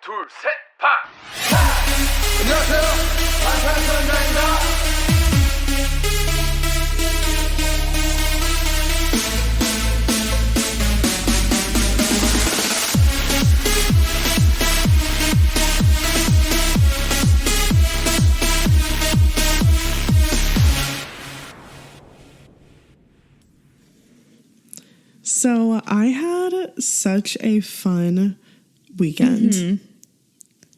둘, 셋, 파! 안녕하세요. 반찬선장입니다. So I had such a fun weekend,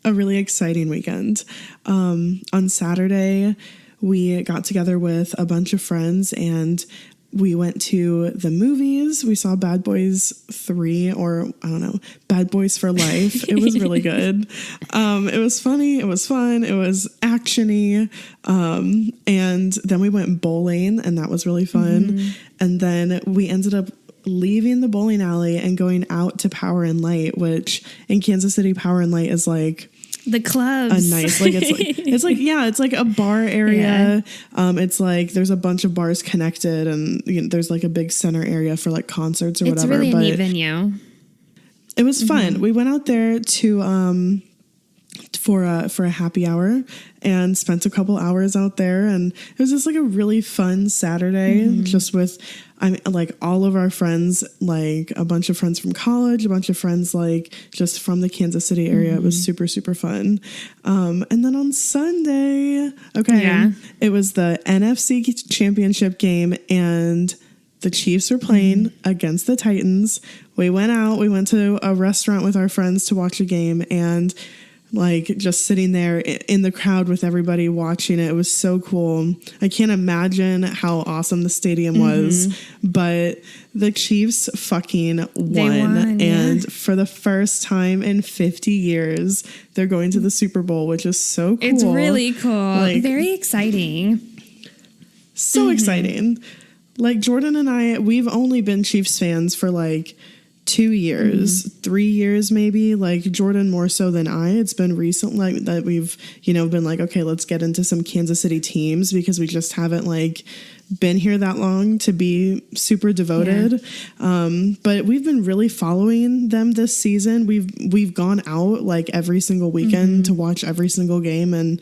a really exciting weekend. On Saturday, we got together with a bunch of friends and we went to the movies. We saw Bad Boys 3, or I don't know, Bad Boys for Life. It was really good. It was funny. It was fun. It was actiony. And then we went bowling and that was really fun. And then we ended up leaving the bowling alley and going out to Power and Light, which in Kansas City, Power and Light is like the clubs. A nice, like it's like a bar area. Yeah. It's like there's a bunch of bars connected, and you know, there's like a big center area for like concerts or whatever. It's really a neat venue. It was fun. We went out there to for a happy hour and spent a couple hours out there, and it was just like a really fun Saturday, just with like all of our friends, like a bunch of friends from college, a bunch of friends like just from the Kansas City area. It was super, super fun. And then on Sunday, it was the NFC championship game and the Chiefs were playing against the Titans. We went out, we went to a restaurant with our friends to watch a game, and like just sitting there in the crowd with everybody watching it. It was so cool. I can't imagine how awesome the stadium was, but the Chiefs fucking won. And for the first time in 50 years, they're going to the Super Bowl, which is so cool. It's really cool. Like, very exciting. So exciting. Like Jordan and I, we've only been Chiefs fans for like 2 years, 3 years, maybe. Like Jordan more so than I. It's been recently that we've, been like, okay, let's get into some Kansas City teams, because we just haven't like been here that long to be super devoted. But we've been really following them this season. We've gone out like every single weekend to watch every single game, and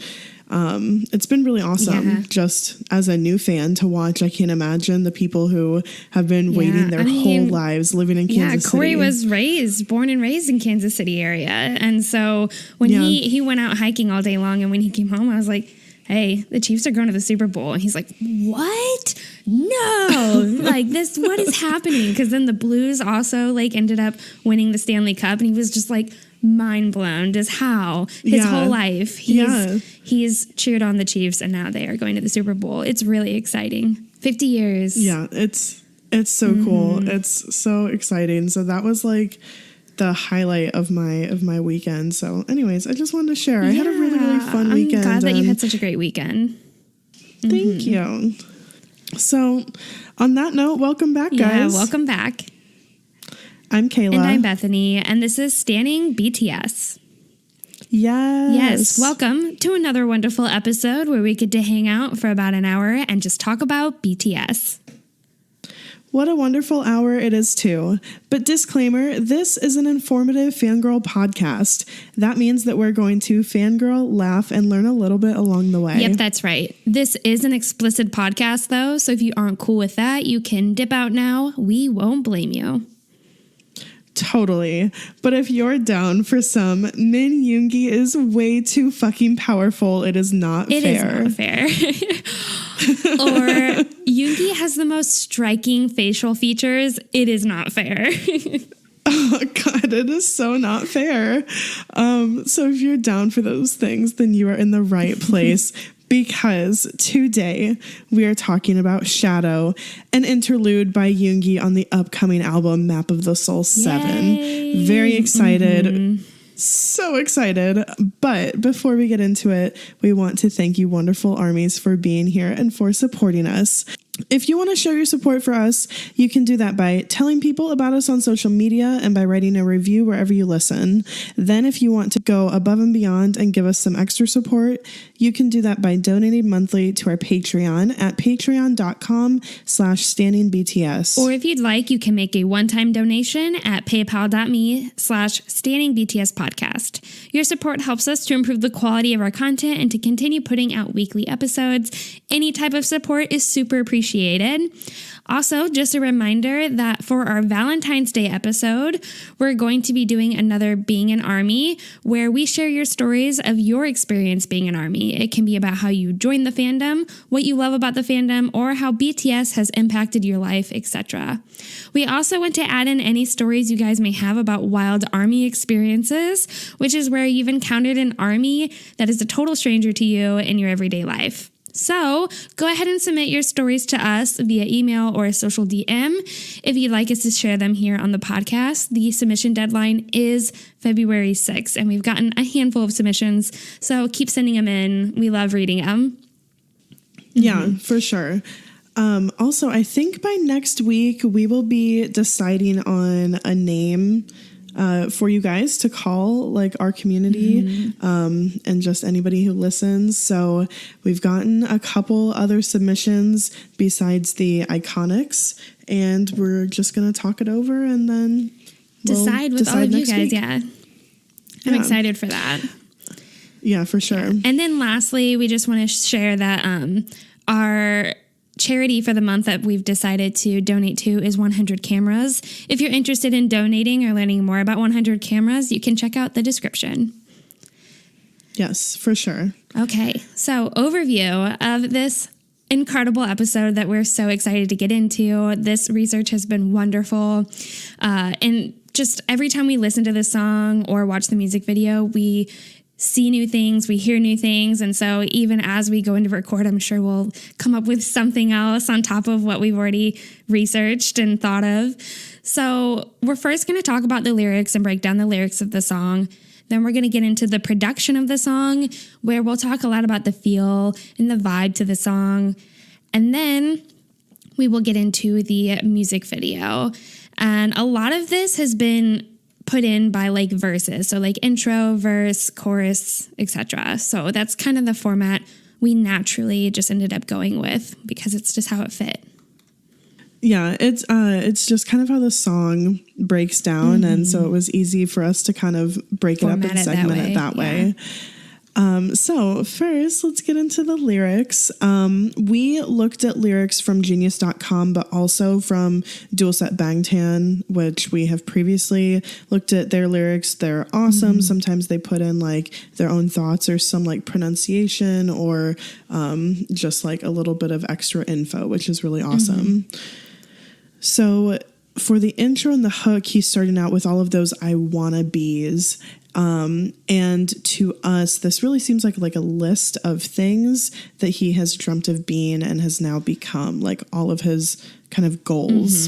it's been really awesome just as a new fan to watch. I can't imagine the people who have been waiting their whole lives living in Kansas City. Corey was born and raised in Kansas City area. And so when he went out hiking all day long, and when he came home, I was like, hey, the Chiefs are going to the Super Bowl. And he's like, what? No, like this, what is happening? Because then the Blues also like ended up winning the Stanley Cup, and he was just like, mind blown, just how his whole life he's cheered on the Chiefs, and now they are going to the Super Bowl. It's really exciting. 50 years. Yeah, it's so cool. It's so exciting. So that was like the highlight of my weekend. So anyways, I just wanted to share. I had a really, really fun weekend. I'm glad that you had such a great weekend. Thank you. So on that note, welcome back, guys. Yeah, welcome back. I'm Kayla. And I'm Bethany, and this is Standing BTS. Yes. Welcome to another wonderful episode where we get to hang out for about an hour and just talk about BTS. What a wonderful hour it is, too. But disclaimer, this is an informative fangirl podcast. That means that we're going to fangirl, laugh, and learn a little bit along the way. Yep, that's right. This is an explicit podcast, though, so if you aren't cool with that, you can dip out now. We won't blame you. Totally. But if you're down for some Min Yoongi is way too fucking powerful, it is not fair. It is not fair. Or Yoongi has the most striking facial features. It is not fair. Oh, God, it is so not fair. So if you're down for those things, then you are in the right place. Because today we are talking about Shadow, an interlude by Yoongi on the upcoming album Map of the Soul 7. Yay. Very excited. So excited. But before we get into it, we want to thank you wonderful armies for being here and for supporting us. If you want to show your support for us, you can do that by telling people about us on social media and by writing a review wherever you listen. Then if you want to go above and beyond and give us some extra support, you can do that by donating monthly to our Patreon at patreon.com/standingbts. Or if you'd like, you can make a one-time donation at paypal.me/standingbtspodcast. Your support helps us to improve the quality of our content and to continue putting out weekly episodes. Any type of support is super appreciated. Also, just a reminder that for our Valentine's Day episode, we're going to be doing another Being an Army, where we share your stories of your experience being an Army. It can be about how you joined the fandom, what you love about the fandom, or how BTS has impacted your life, etc. We also want to add in any stories you guys may have about wild Army experiences, which is where you've encountered an Army that is a total stranger to you in your everyday life. So go ahead and submit your stories to us via email or a social DM if you'd like us to share them here on the podcast. The submission deadline is February 6th, and we've gotten a handful of submissions, so keep sending them in. We love reading them. Yeah, for sure. Also, I think by next week, we will be deciding on a name for you guys to call like our community and just anybody who listens. So we've gotten a couple other submissions besides the Iconics, and we're just going to talk it over and then decide with all of you guys. Yeah. I'm excited for that. Yeah, for sure. Yeah. And then lastly, we just want to share that our charity for the month that we've decided to donate to is 100 Cameras. If you're interested in donating or learning more about 100 Cameras, you can check out the description. Yes, for sure. Okay, so overview of this incredible episode that we're so excited to get into. This research has been wonderful. And just every time we listen to this song or watch the music video, we see new things, we hear new things. And so even as we go into record, I'm sure we'll come up with something else on top of what we've already researched and thought of. So we're first going to talk about the lyrics and break down the lyrics of the song. Then we're going to get into the production of the song, where we'll talk a lot about the feel and the vibe to the song. And then we will get into the music video. And a lot of this has been put in by like verses, so like intro, verse, chorus, etc. So that's kind of the format we naturally just ended up going with because it's just how it fit. Yeah, it's just kind of how the song breaks down, and so it was easy for us to kind of break it up and segment it that way. So first, let's get into the lyrics. We looked at lyrics from Genius.com, but also from Dual Set Bangtan, which we have previously looked at their lyrics. They're awesome. Sometimes they put in like their own thoughts or some like pronunciation or just like a little bit of extra info, which is really awesome. So for the intro and the hook, he's starting out with all of those I wanna bees. And to us, this really seems like a list of things that he has dreamt of being and has now become, like all of his kind of goals.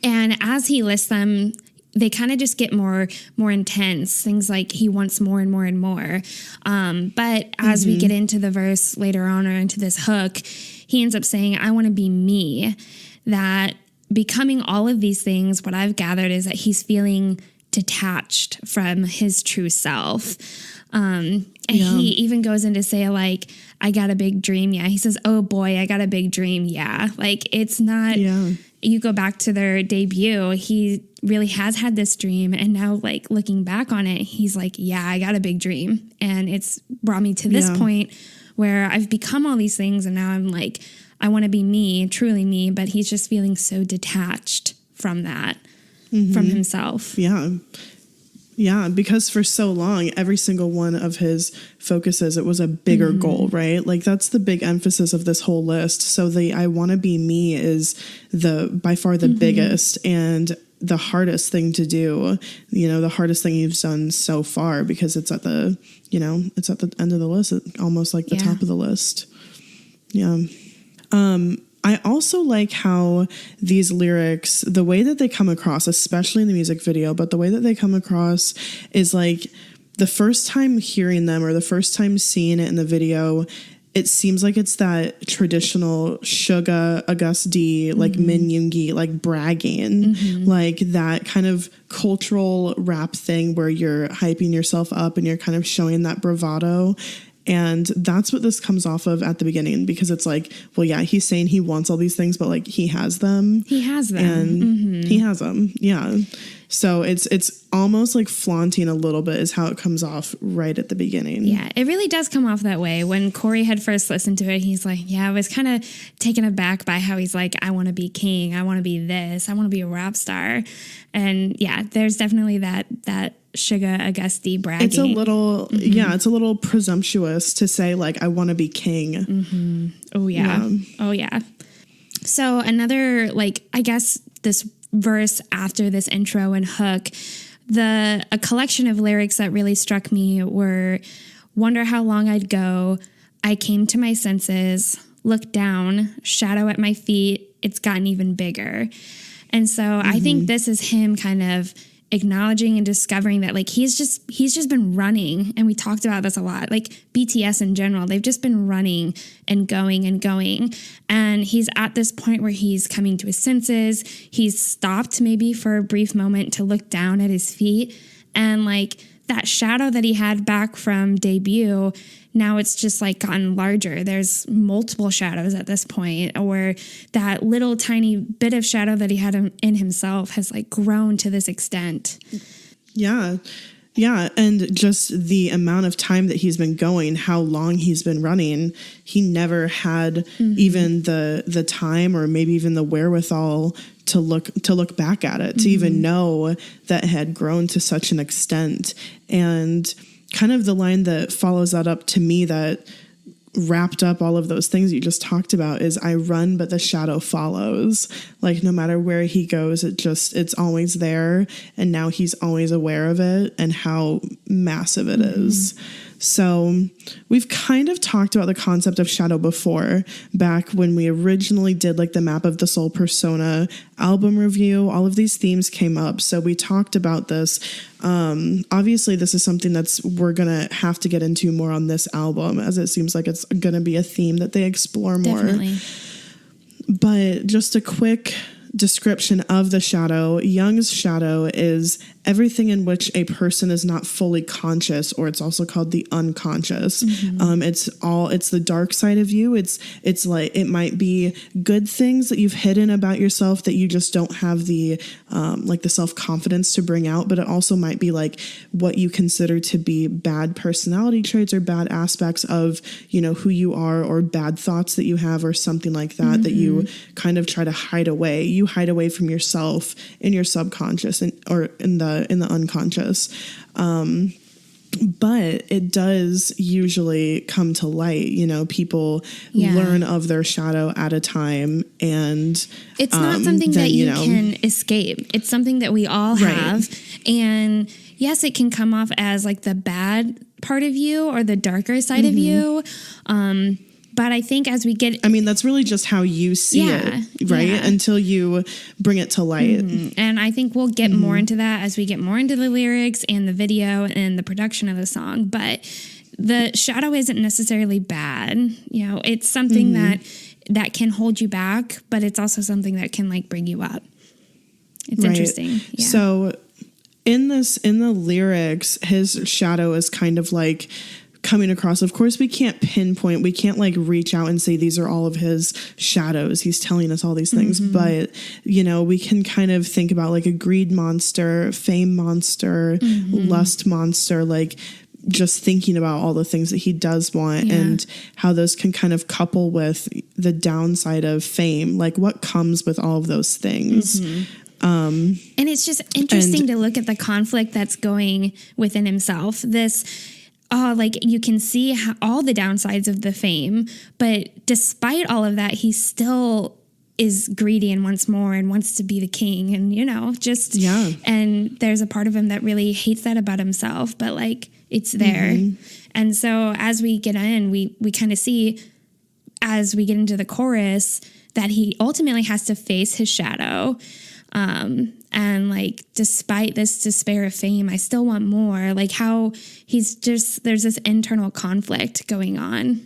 And as he lists them, they kind of just get more intense. Things like he wants more and more and more. But as we get into the verse later on or into this hook, he ends up saying, I want to be me. That becoming all of these things, what I've gathered is that he's feeling detached from his true self. And he even goes in to say, like, I got a big dream. Yeah. He says, oh boy, I got a big dream. Yeah. Like, it's not, you go back to their debut, he really has had this dream. And now, like, looking back on it, he's like, yeah, I got a big dream. And it's brought me to this point where I've become all these things. And now I'm like, I want to be me, truly me. But he's just feeling so detached from that. From himself. Yeah, because for so long, every single one of his focuses, it was a bigger goal, right? Like that's the big emphasis of this whole list. So the I want to be me is by far the biggest and the hardest thing to do, the hardest thing you've done so far because it's at the, it's at the end of the list, almost like the top of the list. Yeah. I also like how these lyrics, the way that they come across, especially in the music video, but the way that they come across is like the first time hearing them or the first time seeing it in the video, it seems like it's that traditional SUGA, August D, like Min Yoongi, like bragging, like that kind of cultural rap thing where you're hyping yourself up and you're kind of showing that bravado. And that's what this comes off of at the beginning, because it's like, well, yeah, he's saying he wants all these things, but like he has them. He has them. And he has them. Yeah. So it's almost like flaunting a little bit is how it comes off right at the beginning. Yeah, it really does come off that way. When Corey had first listened to it, he's like, yeah, I was kind of taken aback by how he's like, I want to be king. I want to be this. I want to be a rap star. And yeah, there's definitely that SUGA Augusti bragging. It's a little, it's a little presumptuous to say like, I want to be king. Oh yeah. Oh yeah. So another, like, I guess this verse after this intro and hook, a collection of lyrics that really struck me were, wonder how long I'd go, I came to my senses, look down, shadow at my feet, it's gotten even bigger. And so I think this is him kind of acknowledging and discovering that like he's just been running, and we talked about this a lot, like BTS in general, they've just been running and going, and he's at this point where he's coming to his senses. He's stopped maybe for a brief moment to look down at his feet, and like that shadow that he had back from debut, now it's just like gotten larger. There's multiple shadows at this point, or that little tiny bit of shadow that he had in himself has like grown to this extent. Yeah. Yeah. And just the amount of time that he's been going, how long he's been running, he never had even the time or maybe even the wherewithal to look back at it, to even know that it had grown to such an extent. And kind of the line that follows that up to me that wrapped up all of those things you just talked about is, I run, but the shadow follows. Like no matter where he goes, it's always there. And now he's always aware of it and how massive it is. So we've kind of talked about the concept of shadow before, back when we originally did like the Map of the Soul Persona album review. All of these themes came up. So we talked about this. Obviously, this is something we're going to have to get into more on this album, as it seems like it's going to be a theme that they explore more. Definitely. But just a quick description of the shadow. Jung's shadow is everything in which a person is not fully conscious, or it's also called the unconscious. It's the dark side of you. It's like, it might be good things that you've hidden about yourself that you just don't have the self-confidence to bring out, but it also might be like what you consider to be bad personality traits or bad aspects of, who you are, or bad thoughts that you have, or something like that, that you kind of try to hide away. You hide away from yourself in your subconscious or in the unconscious. But it does usually come to light. People learn of their shadow at a time, and it's not something that you can escape. It's something that we all have. And yes, it can come off as like the bad part of you or the darker side of you. But I think as we get... that's really just how you see it, right? Yeah. Until you bring it to light. And I think we'll get more into that as we get more into the lyrics and the video and the production of the song. But the shadow isn't necessarily bad. It's something that can hold you back, but it's also something that can like bring you up. It's interesting. Yeah. So in the lyrics, his shadow is kind of like coming across. Of course, we can't pinpoint, we can't like reach out and say these are all of his shadows. He's telling us all these things, but we can kind of think about like a greed monster, fame monster, lust monster, like just thinking about all the things that he does want and how those can kind of couple with the downside of fame, like what comes with all of those things. And it's just interesting to look at the conflict that's going within himself. Like you can see all the downsides of the fame, but despite all of that, he still is greedy and wants more and wants to be the king, and and there's a part of him that really hates that about himself, but like it's there. And so as we get in, we kind of see, as we get into the chorus, that he ultimately has to face his shadow. And like, despite this despair of fame, I still want more. Like how there's this internal conflict going on.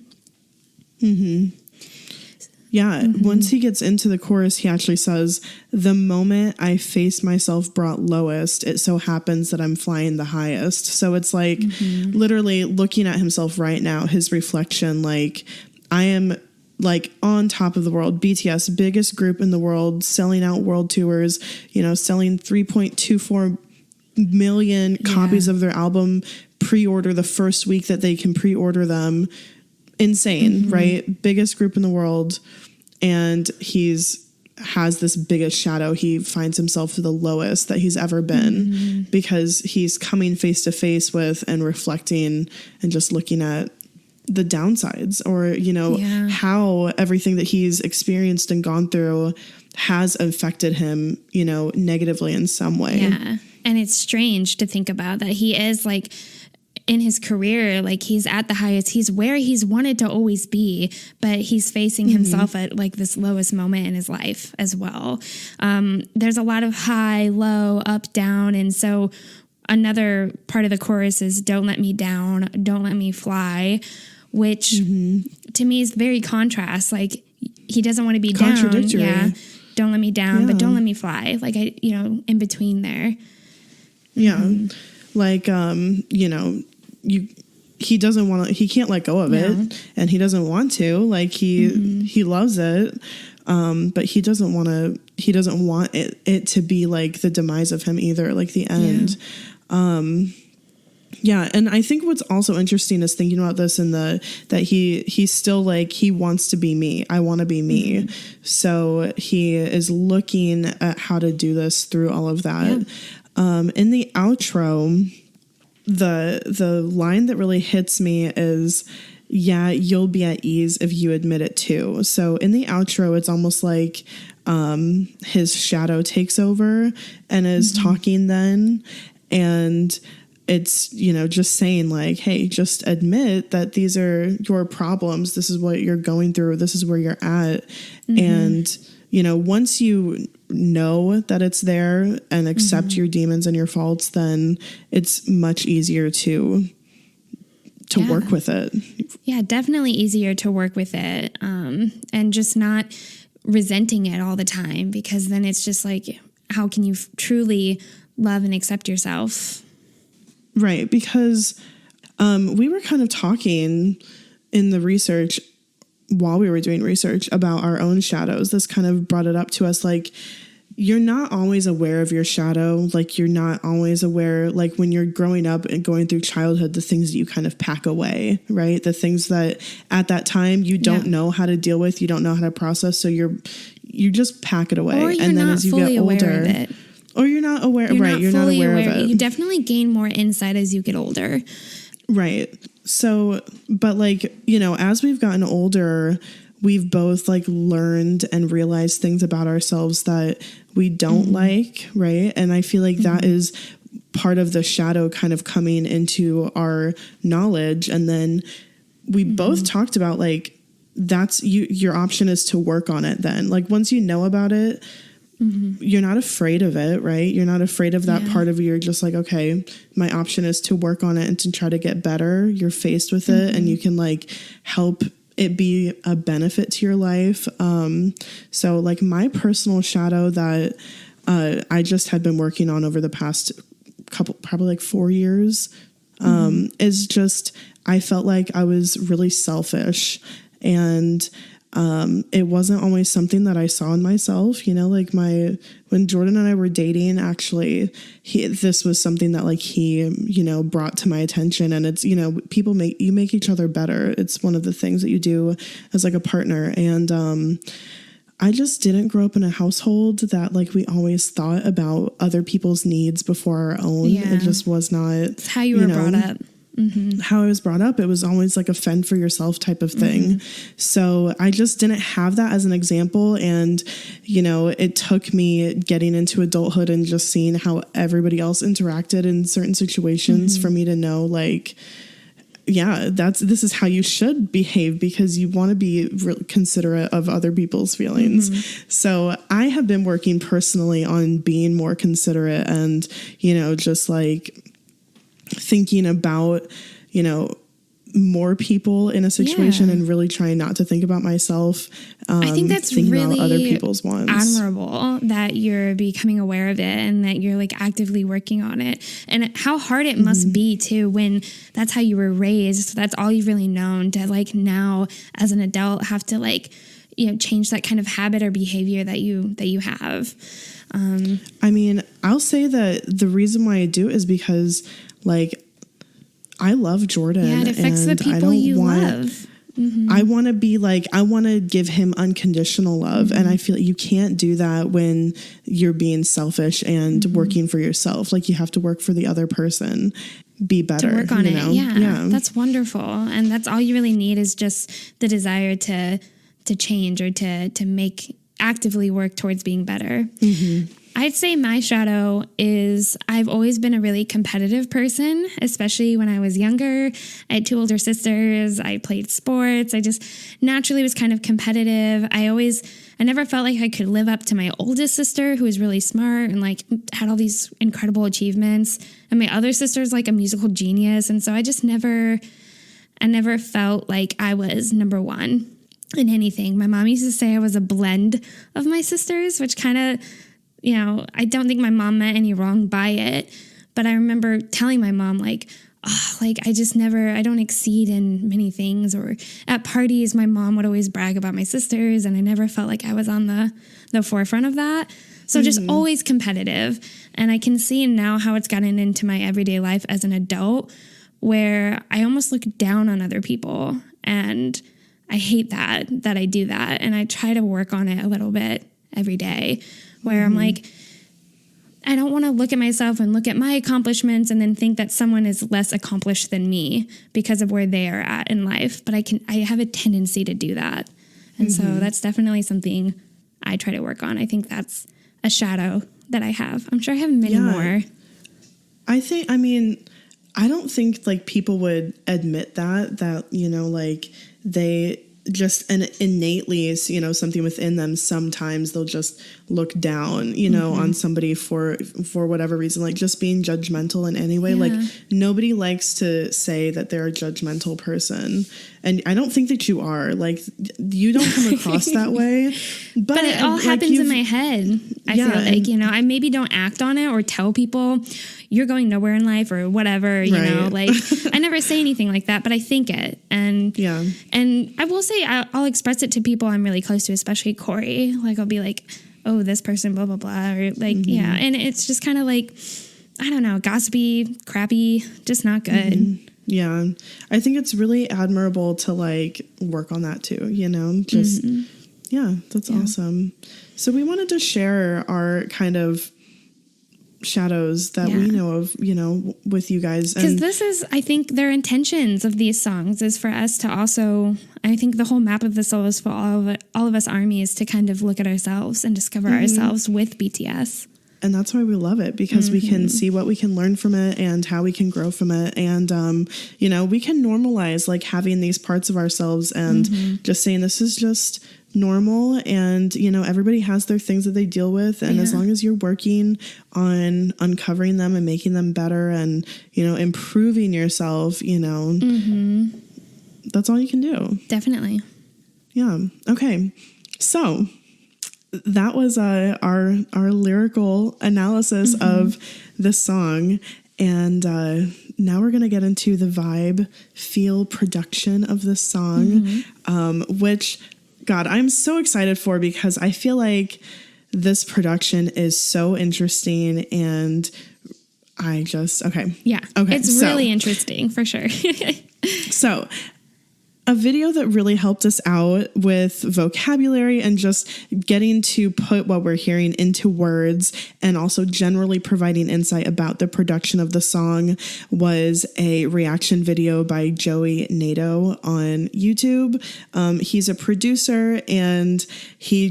Yeah, once he gets into the chorus, he actually says, "The moment I face myself brought lowest, it so happens that I'm flying the highest." So it's like literally looking at himself right now, his reflection, like, I am like on top of the world. BTS, biggest group in the world, selling out world tours, selling 3.24 million copies of their album, pre-order the first week that they can pre-order them. Insane, right? Biggest group in the world. And has this biggest shadow. He finds himself the lowest that he's ever been because he's coming face to face with and reflecting and just looking at the downsides or, how everything that he's experienced and gone through has affected him, negatively in some way. Yeah. And it's strange to think about that he is like, in his career, like he's at the highest, he's where he's wanted to always be, but he's facing himself at like this lowest moment in his life as well. There's a lot of high, low, up, down. And so another part of the chorus is "Don't let me down, don't let me fly," which to me is very contrast. Like he doesn't want to be contradictory. Down. Yeah. Don't let me down, but don't let me fly. Like in between there. Yeah. Like, he doesn't want to, he can't let go of it and he doesn't want to, like he loves it. But he doesn't want it to be like the demise of him either, like the end. Yeah. And I think what's also interesting is thinking about this that he's still like, he wants to be me. I want to be me. So he is looking at how to do this through all of that. In the outro, the line that really hits me is, "Yeah, you'll be at ease if you admit it too." So in the outro, it's almost like his shadow takes over and is talking then. And it's, just saying like, hey, just admit that these are your problems. This is what you're going through. This is where you're at. And, once you know that it's there and accept your demons and your faults, then it's much easier to work with it. Yeah, definitely easier to work with it. And just not resenting it all the time, because then it's just like, how can you truly love and accept yourself? Right. Because we were kind of talking in the research while we were doing research about our own shadows. This kind of brought it up to us, like, you're not always aware of your shadow. Like, you're not always aware, like when you're growing up and going through childhood, the things that you kind of pack away, right? The things that at that time you don't know how to deal with, you don't know how to process. So you just pack it away. Or you're and then not as you fully get older, aware of it. Or you're not aware, You're right? not You're not fully aware of it. You definitely gain more insight as you get older. Right. So, but like, as we've gotten older, we've both like learned and realized things about ourselves that we don't like. Right. And I feel like that is part of the shadow kind of coming into our knowledge. And then we both talked about like, that's your option is to work on it. Then like, once you know about it, you're not afraid of it, right? You're not afraid of that part of you. You're just like, okay, my option is to work on it and to try to get better. You're faced with it and you can like help it be a benefit to your life. So like my personal shadow that I just had been working on over the past probably like 4 years, is just, I felt like I was really selfish, and it wasn't always something that I saw in myself, like when Jordan and I were dating, actually, this was something that like he, brought to my attention. And it's, people make each other better. It's one of the things that you do as like a partner. And, I just didn't grow up in a household that like we always thought about other people's needs before our own. Yeah. It just was not. It's how you were brought up. How I was brought up, it was always like a fend for yourself type of thing. So I just didn't have that as an example. And, it took me getting into adulthood and just seeing how everybody else interacted in certain situations for me to know, like, yeah, this is how you should behave, because you want to be really considerate of other people's feelings. So I have been working personally on being more considerate and, just like thinking about, more people in a situation and really trying not to think about myself. I think that's thinking really about other people's ones. admirable that you're becoming aware of it and that you're like actively working on it. And how hard it must be too when that's how you were raised. That's all you've really known to like now as an adult have to like, you know, change that kind of habit or behavior that you have. I mean, I'll say that the reason why I do it is because like I love Jordan. Yeah, it affects the people you love. I want to be like, I want to give him unconditional love. And I feel like you can't do that when you're being selfish and working for yourself. Like you have to work for the other person, be better. To work on it. Know? Yeah, that's wonderful. And that's all you really need is just the desire to change or to make actively work towards being better. I'd say my shadow is I've always been a really competitive person, especially when I was younger. I had 2 older sisters. I played sports. I just naturally was kind of competitive. I never felt like I could live up to my oldest sister, who was really smart and like had all these incredible achievements. And my other sister's like a musical genius. And so I never felt like I was number one in anything. My mom used to say I was a blend of my sisters, which kind of, you know, I don't think my mom meant any wrong by it, but I remember telling my mom like, oh, like I don't exceed in many things, or at parties, my mom would always brag about my sisters and I never felt like I was on the forefront of that. So just always competitive. And I can see now how it's gotten into my everyday life as an adult where I almost look down on other people, and I hate that I do that. And I try to work on it a little bit every day, where I'm like, I don't want to look at myself and look at my accomplishments and then think that someone is less accomplished than me because of where they are at in life. But I have a tendency to do that. And so that's definitely something I try to work on. I think that's a shadow that I have. I'm sure I have many more. I don't think like people would admit that, you know, like they just innately, you know, something within them, sometimes they'll just look down, you know, on somebody for whatever reason, like just being judgmental in any way. Yeah. Like nobody likes to say that they're a judgmental person. And I don't think that you are. Like you don't come across that way. But it all happens in my head. I feel like, you know, I maybe don't act on it or tell people you're going nowhere in life or whatever, you know, like I never say anything like that, but I think it. And I will say I'll express it to people I'm really close to, especially Corey. Like I'll be like, oh, this person, blah, blah, blah. Or like, yeah. And it's just kind of like, I don't know, gossipy, crappy, just not good. Yeah. I think it's really admirable to like work on that too, you know, just, that's awesome. So we wanted to share our kind of shadows that we know of, you know, with you guys. Because this is, I think their intentions of these songs is for us to also, I think the whole map of the soul is for all of us armies to kind of look at ourselves and discover ourselves with BTS. And that's why we love it, because we can see what we can learn from it and how we can grow from it. And, you know, we can normalize like having these parts of ourselves and just saying this is just normal. And, you know, everybody has their things that they deal with. And as long as you're working on uncovering them and making them better and, you know, improving yourself, you know, that's all you can do. Definitely. Yeah. Okay. So that was our lyrical analysis of this song. And now we're going to get into the vibe, feel, production of this song, which, God, I'm so excited for, because I feel like this production is so interesting. And I just, Yeah. Okay. It's really interesting for sure. So a video that really helped us out with vocabulary and just getting to put what we're hearing into words and also generally providing insight about the production of the song was a reaction video by Joey Nato on YouTube. He's a producer and he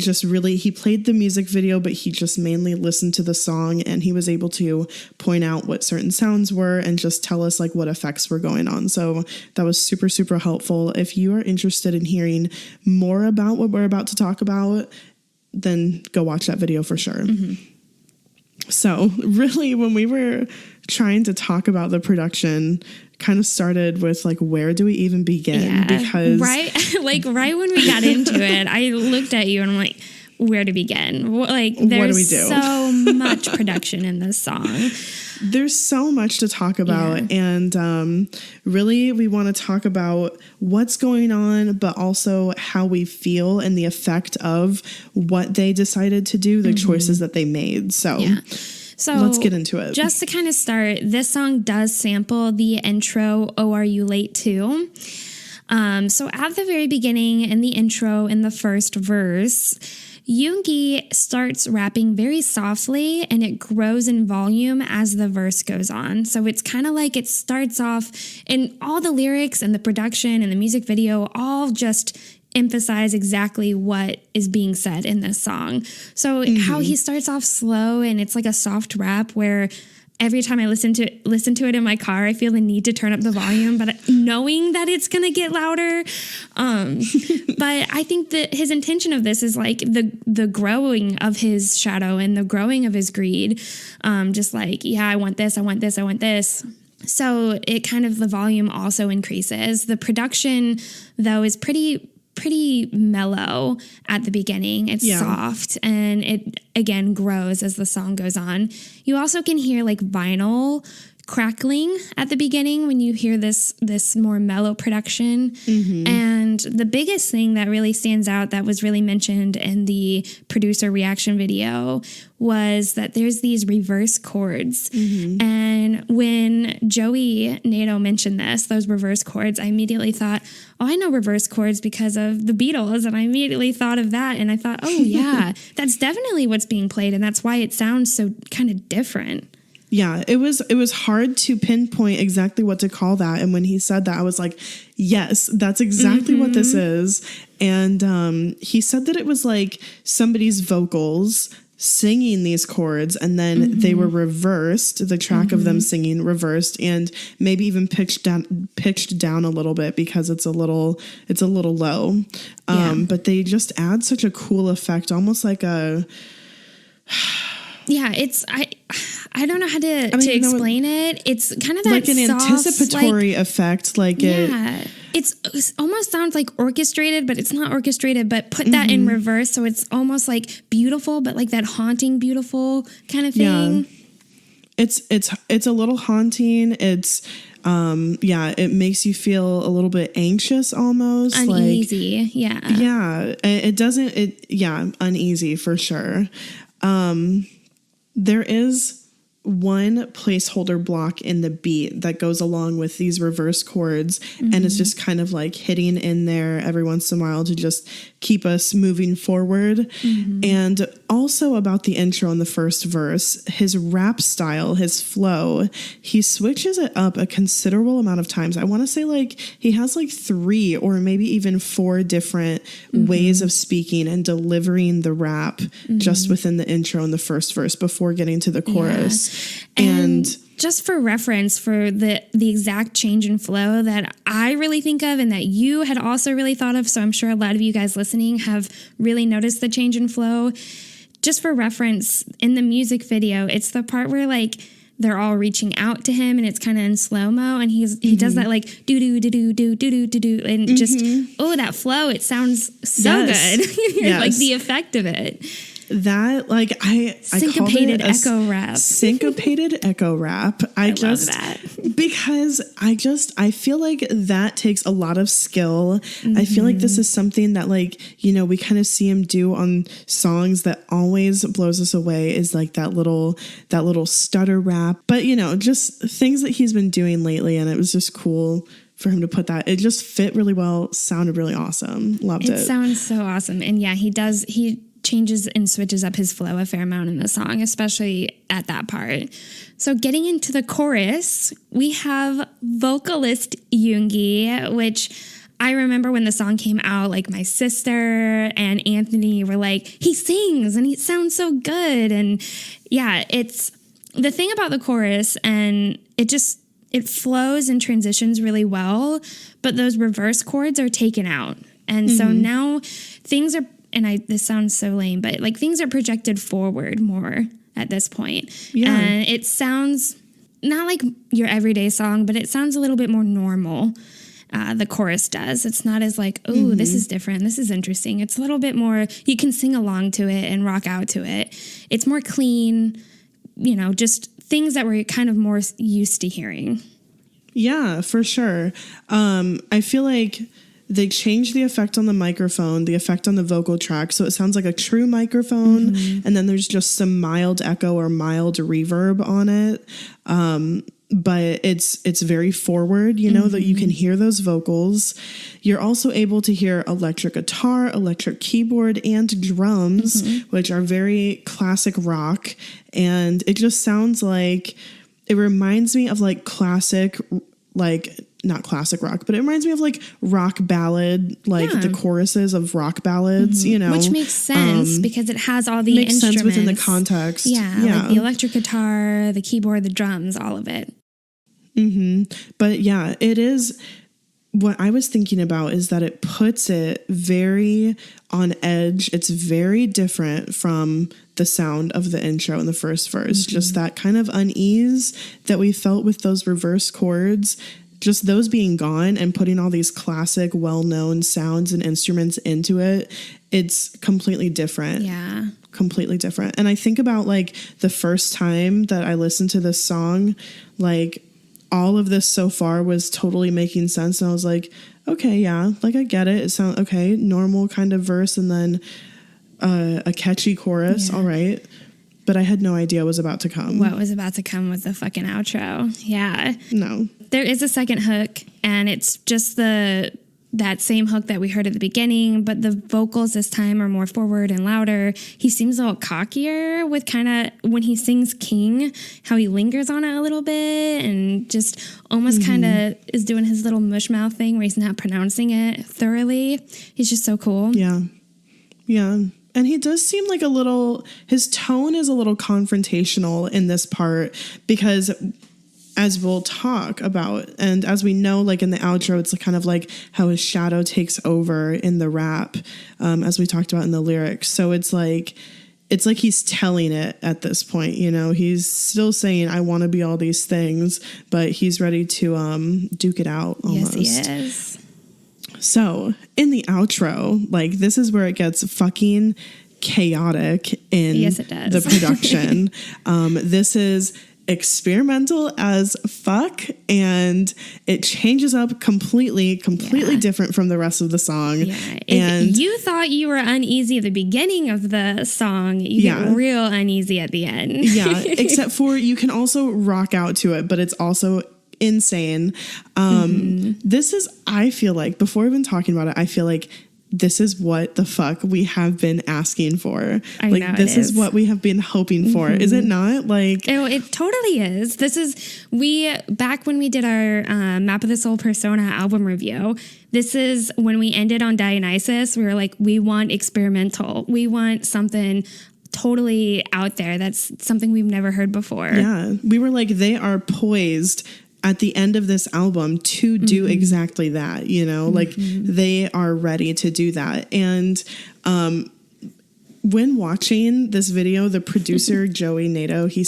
played the music video, but he just mainly listened to the song, and he was able to point out what certain sounds were and just tell us like what effects were going on. So that was super, super helpful. If you are interested in hearing more about what we're about to talk about, then go watch that video for sure. So really, when we were trying to talk about the production, kind of started with like, where do we even begin? Because right when we got into it, I looked at you and I'm like, where to begin? Like, there's what do we do? So much production in this song. There's so much to talk about. And really, we want to talk about what's going on, but also how we feel and the effect of what they decided to do, the choices that they made. So let's get into it. Just to kind of start, this song does sample the intro, "Oh, Are You Late Too?" So at the very beginning, in the intro, in the first verse, Yoongi starts rapping very softly, and it grows in volume as the verse goes on. So it's kind of like it starts off, and all the lyrics and the production and the music video all just emphasize exactly what is being said in this song. So how he starts off slow, and it's like a soft rap where every time I listen to it in my car, I feel the need to turn up the volume, but knowing that it's going to get louder. But I think that his intention of this is like the growing of his shadow and the growing of his greed. Just like, I want this, I want this, I want this. So it kind of, the volume also increases. The production, though, is pretty mellow at the beginning. It's soft, and it again grows as the song goes on. You also can hear like vinyl crackling at the beginning when you hear this more mellow production. And the biggest thing that really stands out, that was really mentioned in the producer reaction video, was that there's these reverse chords. And when Joey Nato mentioned those reverse chords, I immediately thought, oh, I know reverse chords because of the Beatles. And I immediately thought of that. And I thought, oh yeah, that's definitely what's being played. And that's why it sounds so kind of different. Yeah, it was hard to pinpoint exactly what to call that. And when he said that, I was like, yes, that's exactly what this is. And he said that it was like somebody's vocals singing these chords, and then they were reversed, the track of them singing reversed, and maybe even pitched down a little bit because it's a little low. But they just add such a cool effect, almost like a it's I don't know how to explain it. It's kind of that like an soft, anticipatory effect, it almost sounds like orchestrated, but it's not orchestrated, but put that in reverse, so it's almost like beautiful, but like that haunting beautiful kind of thing. It's a little haunting. It's it makes you feel a little bit anxious, almost uneasy. Uneasy for sure. There is one placeholder block in the beat that goes along with these reverse chords, and it's just kind of like hitting in there every once in a while to just keep us moving forward. And also about the intro in the first verse, his rap style, his flow, he switches it up a considerable amount of times. I want to say like he has like 3 or maybe even 4 different ways of speaking and delivering the rap just within the intro and the first verse before getting to the chorus. And just for reference, for the exact change in flow that I really think of and that you had also really thought of, so I'm sure a lot of you guys listening have really noticed the change in flow. Just for reference, in the music video, it's the part where like they're all reaching out to him and it's kind of in slow-mo, and he does that like do-do-do-do-do-do-do-do, and just, that flow, it sounds so good. Like the effect of it. That like I syncopated echo rap. Syncopated echo rap. I love that because I feel like that takes a lot of skill. I feel like this is something that like, we kind of see him do on songs that always blows us away, is like that little stutter rap. But just things that he's been doing lately, and it was just cool for him to put that. It just fit really well, sounded really awesome. Loved it. It sounds so awesome. And yeah, he changes and switches up his flow a fair amount in the song, especially at that part. So getting into the chorus, we have vocalist Yoongi, which I remember when the song came out, like my sister and Anthony were like, he sings and he sounds so good. And yeah, it's the thing about the chorus, and it flows and transitions really well, but those reverse chords are taken out. And so now things are, and this sounds so lame, but like things are projected forward more at this point. Yeah. And it sounds not like your everyday song, but it sounds a little bit more normal. The chorus does. It's not as like, oh, this is different. This is interesting. It's a little bit more, you can sing along to it and rock out to it. It's more clean, you know, just things that we're kind of more used to hearing. Yeah, for sure. I feel like they changed the effect on the microphone, the effect on the vocal track. So it sounds like a true microphone. And then there's just some mild echo or mild reverb on it. But it's very forward, you know, that you can hear those vocals. You're also able to hear electric guitar, electric keyboard, and drums, which are very classic rock. And it just sounds like, it reminds me of like classic, like not classic rock, but it reminds me of like rock ballad, like the choruses of rock ballads, you know. Which makes sense because it has all the makes instruments. sense within the context. Yeah, like the electric guitar, the keyboard, the drums, all of it. But yeah, it is, what I was thinking about is that it puts it very on edge. It's very different from the sound of the intro and the first verse. Just that kind of unease that we felt with those reverse chords, just those being gone and putting all these classic, well-known sounds and instruments into it. It's completely different. Yeah. Completely different. And I think about like the first time that I listened to this song, like all of this so far was totally making sense. And I was like, okay, yeah, like I get it. It sounds okay. Normal kind of verse and then a catchy chorus. All right. But I had no idea what was about to come. What was about to come with the fucking outro. Yeah. No. There is a second hook and it's just that same hook that we heard at the beginning, but the vocals this time are more forward and louder. He seems a little cockier with kind of, when he sings King, how he lingers on it a little bit and just almost kind of is doing his little mush mouth thing where he's not pronouncing it thoroughly. He's just so cool. Yeah. Yeah. And he does seem like his tone is a little confrontational in this part because, as we'll talk about, and as we know, like in the outro, it's kind of like how his shadow takes over in the rap, as we talked about in the lyrics. So it's like he's telling it at this point, you know, he's still saying, I want to be all these things, but he's ready to duke it out almost. Yes, he is. So in the outro, like this is where it gets fucking chaotic in the production. This is experimental as fuck, and it changes up completely different from the rest of the song. Yeah. And if you thought you were uneasy at the beginning of the song, you get real uneasy at the end. Yeah, except for you can also rock out to it, but it's also insane. This is, I feel like, before even talking about it, I feel like this is what the fuck we have been asking for. This is what we have been hoping for. Is it not? Like, it totally is. This is, back when we did our Map of the Soul Persona album review, this is when we ended on Dionysus. We were like, we want experimental. We want something totally out there. That's something we've never heard before. Yeah. We were like, they are poised at the end of this album to do exactly that, you know, like they are ready to do that. And when watching this video, the producer, Joey Nato, he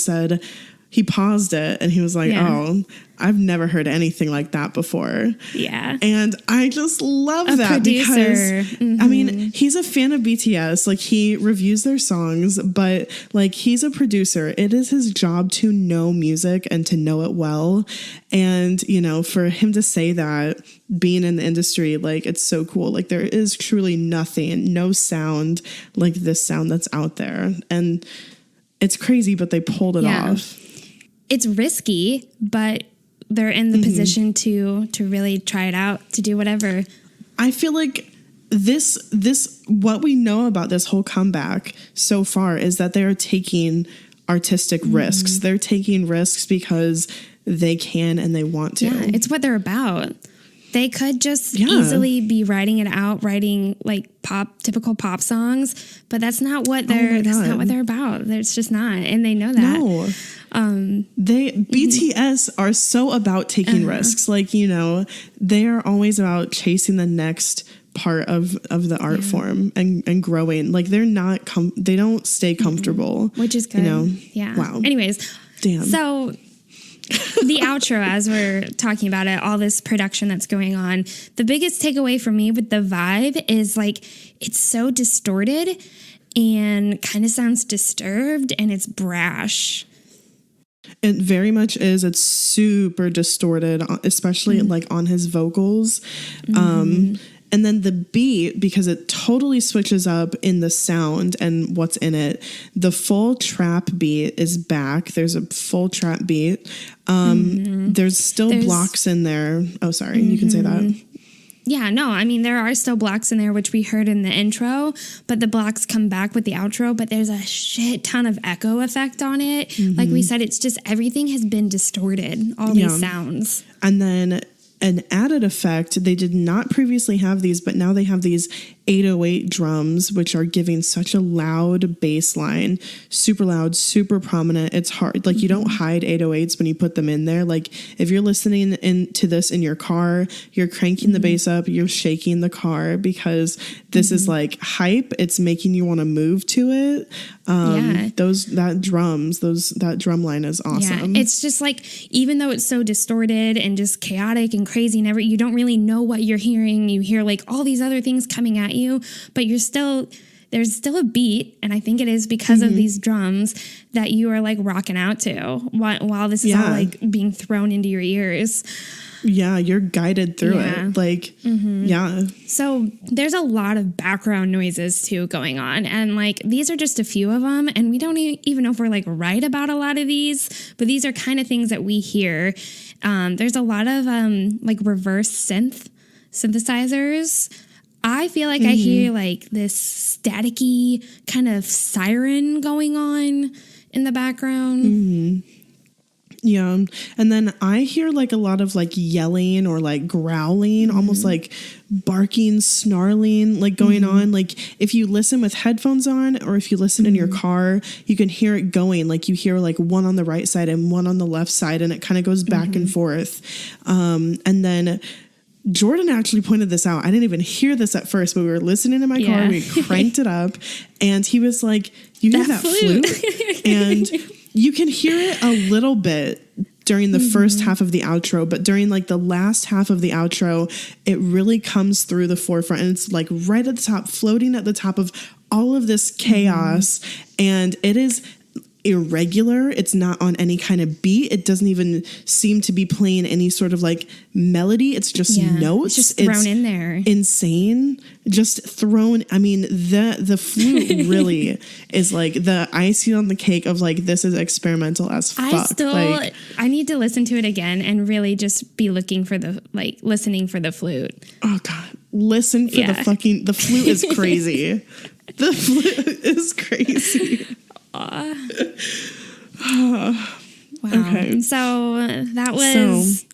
paused it and he was like, oh, I've never heard anything like that before. Yeah. And I just love that because, I mean, he's a fan of BTS. Like, he reviews their songs, but like, he's a producer. It is his job to know music and to know it well. And, you know, for him to say that, being in the industry, like, it's so cool. Like, there is truly no sound like this sound that's out there. And it's crazy, but they pulled it off. It's risky, but they're in the position to really try it out, to do whatever. I feel like this what we know about this whole comeback so far is that they are taking artistic risks. They're taking risks because they can and they want to. Yeah, it's what they're about. They could just easily be writing it out, writing like typical pop songs, but that's not what they're about. It's just not, and they know that. No. BTS are so about taking risks. Like, you know, they are always about chasing the next part of the art form and growing. Like they're not they don't stay comfortable, which is good. Yeah. Wow. Anyways, damn. So the outro, as we're talking about it, all this production that's going on, the biggest takeaway for me with the vibe is like it's so distorted and kind of sounds disturbed, and it's brash. It very much is. It's super distorted, especially like on his vocals. And then the beat, because it totally switches up in the sound and what's in it. The full trap beat is back. There's a full trap beat. There's still blocks in there. Oh, sorry. You can say that. Yeah, no, I mean, there are still blocks in there, which we heard in the intro, but the blocks come back with the outro, but there's a shit ton of echo effect on it. Like we said, it's just everything has been distorted, all these sounds. And then an added effect, they did not previously have these, but now they have these 808 drums, which are giving such a loud bass line, super loud, super prominent. It's hard. Like you don't hide 808s when you put them in there. Like if you're listening to this in your car, you're cranking the bass up, you're shaking the car because this is like hype. It's making you want to move to it. That drum line is awesome. Yeah, it's just like, even though it's so distorted and just chaotic and crazy and you don't really know what you're hearing. You hear like all these other things coming at you, but there's still a beat, and I think it is because of these drums that you are like rocking out to while this is all like being thrown into your ears. Yeah, you're guided through it. Like, So there's a lot of background noises too going on, and like these are just a few of them, and we don't even know if we're like right about a lot of these, but these are kind of things that we hear. There's a lot of like reverse synthesizers. I feel like I hear like this staticky kind of siren going on in the background. Yeah. And then I hear like a lot of like yelling or like growling, almost like barking, snarling, like going on. Like if you listen with headphones on, or if you listen in your car, you can hear it going. Like you hear like one on the right side and one on the left side, and it kind of goes back and forth. And then Jordan actually pointed this out. I didn't even hear this at first, but we were listening in my car. We cranked it up, and he was like, "You hear that flute?" And you can hear it a little bit during the first half of the outro, but during like the last half of the outro, it really comes through the forefront, and it's like right at the top, floating at the top of all of this chaos, and it is irregular. It's not on any kind of beat. It doesn't even seem to be playing any sort of like melody. It's just notes. It's just thrown in there. Insane. Just thrown. I mean, the flute really is like the icing on the cake of like, this is experimental as fuck. I need to listen to it again and really just be listening for the flute. Oh God. Listen for the flute is crazy. The flute is crazy. Wow. Okay. So that was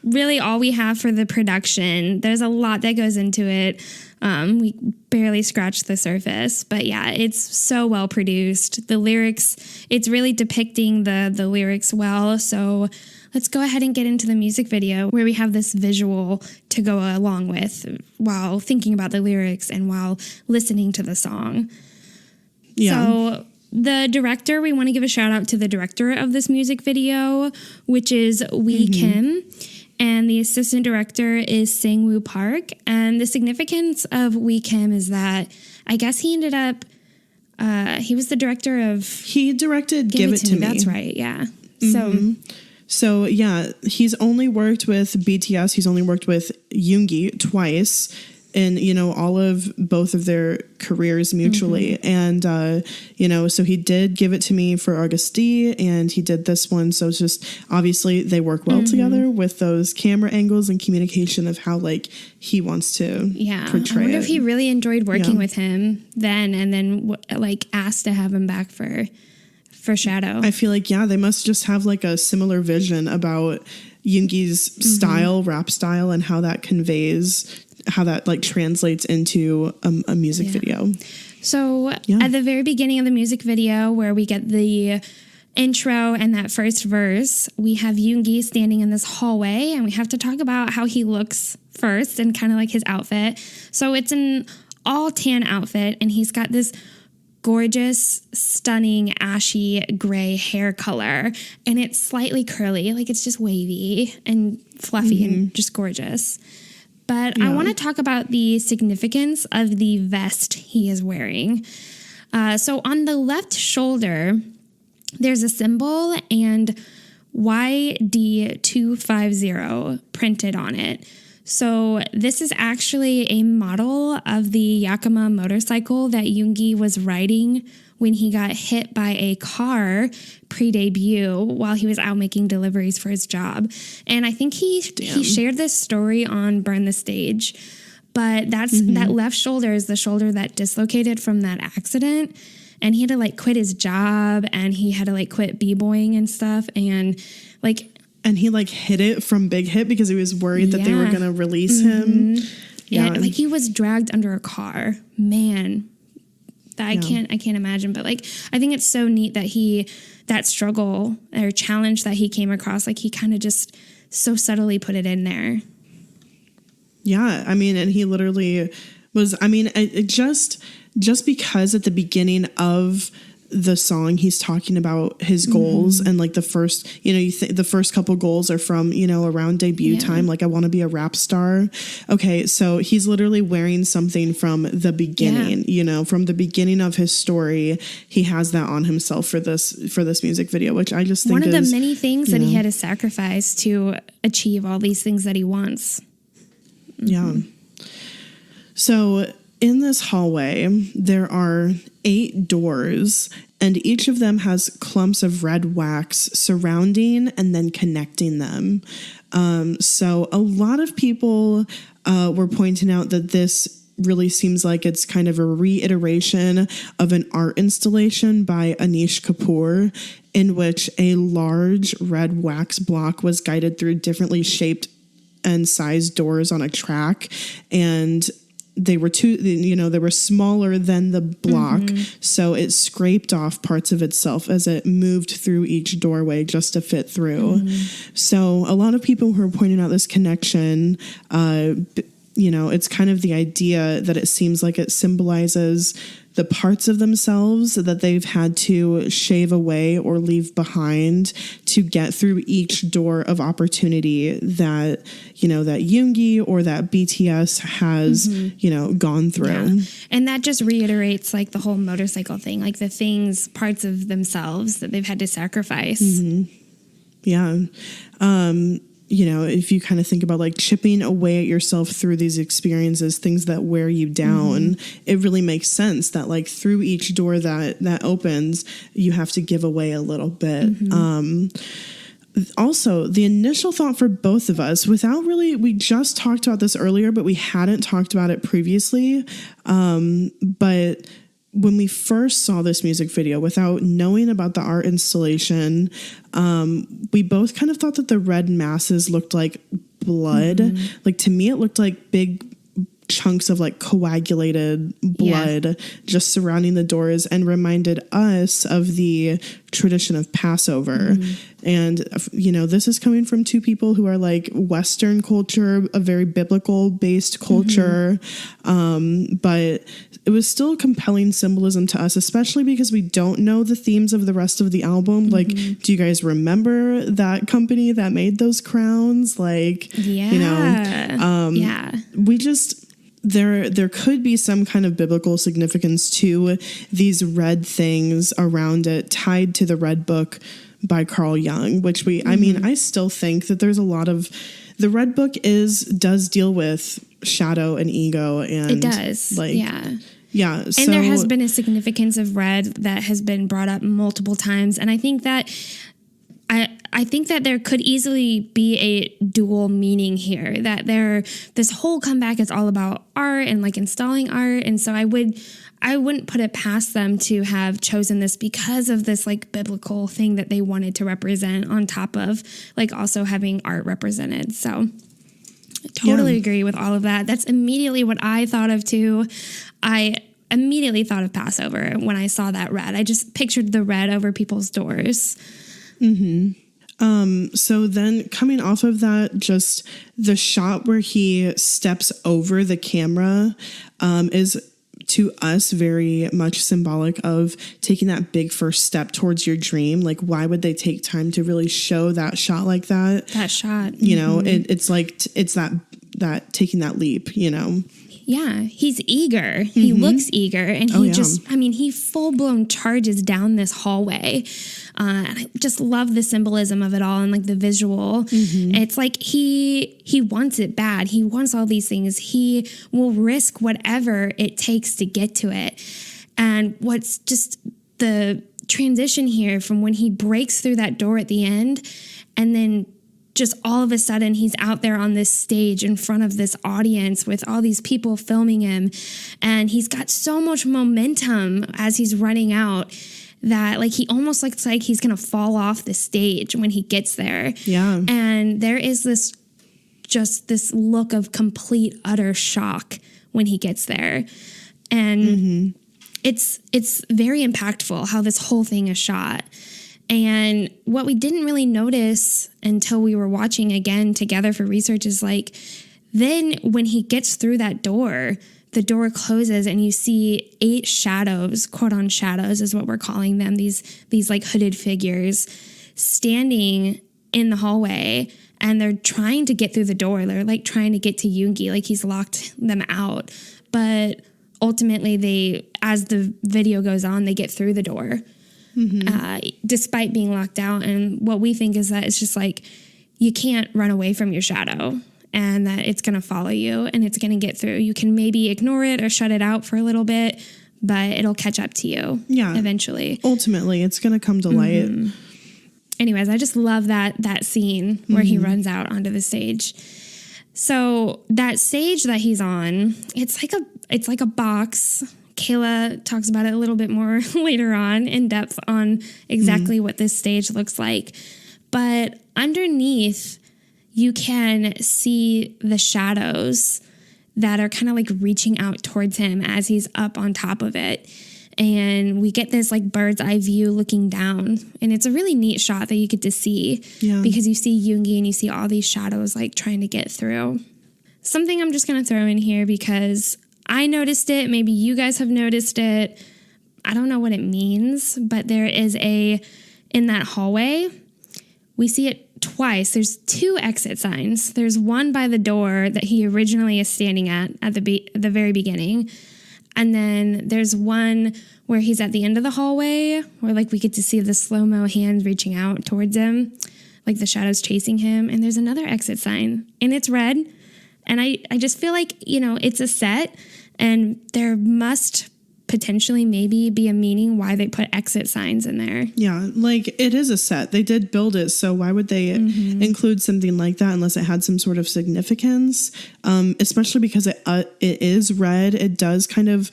really all we have for the production. There's a lot that goes into it. We barely scratched the surface, but yeah, it's so well produced. The lyrics, it's really depicting the lyrics well. So let's go ahead and get into the music video, where we have this visual to go along with while thinking about the lyrics and while listening to the song. Yeah. So the director, we want to give a shout out to the director of this music video, which is Wee Kim. And the assistant director is Sang-woo Park. And the significance of Wee Kim is that I guess he ended up, he was the director of... He directed Give It To Me. That's right, yeah. So yeah, he's only worked with BTS. He's only worked with Yoongi twice. And, all of both of their careers mutually. And, so he did Give It To Me for August D, and he did this one. So it's just, obviously they work well together with those camera angles and communication of how like he wants to portray I wonder it. if he really enjoyed working with him then, and then like asked to have him back for Shadow. I feel like, they must just have like a similar vision about Yoongi's style, rap style, and how that conveys, how that like translates into a music video. So at the very beginning of the music video, where we get the intro and that first verse, we have Yoongi standing in this hallway, and we have to talk about how he looks first and kind of like his outfit. So it's an all tan outfit, and he's got this gorgeous, stunning, ashy gray hair color, and it's slightly curly, like it's just wavy and fluffy and just gorgeous. But I want to talk about the significance of the vest he is wearing. So on the left shoulder, there's a symbol and YD250 printed on it. So this is actually a model of the Yakima motorcycle that Yoongi was riding when he got hit by a car pre-debut while he was out making deliveries for his job. And I think he shared this story on Burn the Stage. But that's that left shoulder is the shoulder that dislocated from that accident. And he had to like quit his job, and he had to like quit b-boying and stuff. And he like hid it from Big Hit because he was worried that they were going to release him. Yeah. And like he was dragged under a car. Man, I can't imagine. But like, I think it's so neat that that struggle or challenge that he came across, like he kind of just so subtly put it in there. Yeah. I mean, and he literally was, I mean, it just because at the beginning of the song, he's talking about his goals and like the first, the first couple goals are from, around debut time. Like, I want to be a rap star. Okay. So he's literally wearing something from the beginning, from the beginning of his story. He has that on himself for this music video, which I just think one of the many things that he had to sacrifice to achieve all these things that he wants. Yeah. So in this hallway, there are 8 doors, and each of them has clumps of red wax surrounding and then connecting them. So a lot of people were pointing out that this really seems like it's kind of a reiteration of an art installation by Anish Kapoor, in which a large red wax block was guided through differently shaped and sized doors on a track, and they were they were smaller than the block. So it scraped off parts of itself as it moved through each doorway just to fit through. So a lot of people who are pointing out this connection, it's kind of the idea that it seems like it symbolizes the parts of themselves that they've had to shave away or leave behind to get through each door of opportunity that, that Yoongi or that BTS has, gone through. Yeah. And that just reiterates like the whole motorcycle thing, like the parts of themselves that they've had to sacrifice. Yeah. If you kind of think about like chipping away at yourself through these experiences, things that wear you down, it really makes sense that like through each door that opens, you have to give away a little bit. Also, the initial thought for both of us, we just talked about this earlier, but we hadn't talked about it previously. But when we first saw this music video, without knowing about the art installation, we both kind of thought that the red masses looked like blood. Like, to me, it looked like big chunks of like coagulated blood just surrounding the doors, and reminded us of the tradition of Passover. And, this is coming from 2 people who are like Western culture, a very biblical based culture. But it was still compelling symbolism to us, especially because we don't know the themes of the rest of the album. Like, do you guys remember that company that made those crowns? Like, we just, there could be some kind of biblical significance to these red things around it, tied to the Red Book by Carl Jung, which I still think that there's a lot of, the Red Book does deal with shadow and ego, and it does. Yeah. And there has been a significance of red that has been brought up multiple times. And I think that I think that there could easily be a dual meaning here, that this whole comeback is all about art and like installing art. And so I wouldn't put it past them to have chosen this because of this like biblical thing that they wanted to represent, on top of like also having art represented. So I totally agree with all of that. That's immediately what I thought of too. I immediately thought of Passover when I saw that red. I just pictured the red over people's doors. So then coming off of that, just the shot where he steps over the camera is to us very much symbolic of taking that big first step towards your dream. Like, why would they take time to really show that shot like that? That shot. You know, it's like, it's that taking that leap, you know? Yeah, he's eager. He looks eager. And he full-blown charges down this hallway. And I just love the symbolism of it all and like the visual. It's like he wants it bad. He wants all these things. He will risk whatever it takes to get to it. And what's just the transition here from when he breaks through that door at the end and then just all of a sudden he's out there on this stage in front of this audience with all these people filming him. And he's got so much momentum as he's running out that like he almost looks like he's going to fall off the stage when he gets there. Yeah. And there is this look of complete, utter shock when he gets there. And it's very impactful how this whole thing is shot. And what we didn't really notice until we were watching again together for research is like, then when he gets through that door, the door closes and you see 8 shadows, quote on shadows is what we're calling them. These like hooded figures standing in the hallway and they're trying to get through the door. They're like trying to get to Yoongi, like he's locked them out. But ultimately as the video goes on, they get through the door. Despite being locked out. And what we think is that it's just like, you can't run away from your shadow and that it's going to follow you and it's going to get through. You can maybe ignore it or shut it out for a little bit, but it'll catch up to you eventually. Ultimately, it's going to come to light. Anyways, I just love that scene where he runs out onto the stage. So that stage that he's on, it's like a box. Kayla talks about it a little bit more later on in depth on exactly what this stage looks like. But underneath, you can see the shadows that are kind of like reaching out towards him as he's up on top of it. And we get this like bird's eye view looking down. And it's a really neat shot that you get to see because you see Yoongi and you see all these shadows like trying to get through. Something I'm just going to throw in here because I noticed it. Maybe you guys have noticed it. I don't know what it means, but there is in that hallway, we see it twice. There's 2 exit signs. There's one by the door that he originally is standing at the very beginning. And then there's one where he's at the end of the hallway where like we get to see the slow-mo hand reaching out towards him, like the shadows chasing him. And there's another exit sign and it's red. And I just feel like, it's a set and there must potentially maybe be a meaning why they put exit signs in there. Yeah, like it is a set. They did build it. So why would they include something like that unless it had some sort of significance? Especially because it is red. It does kind of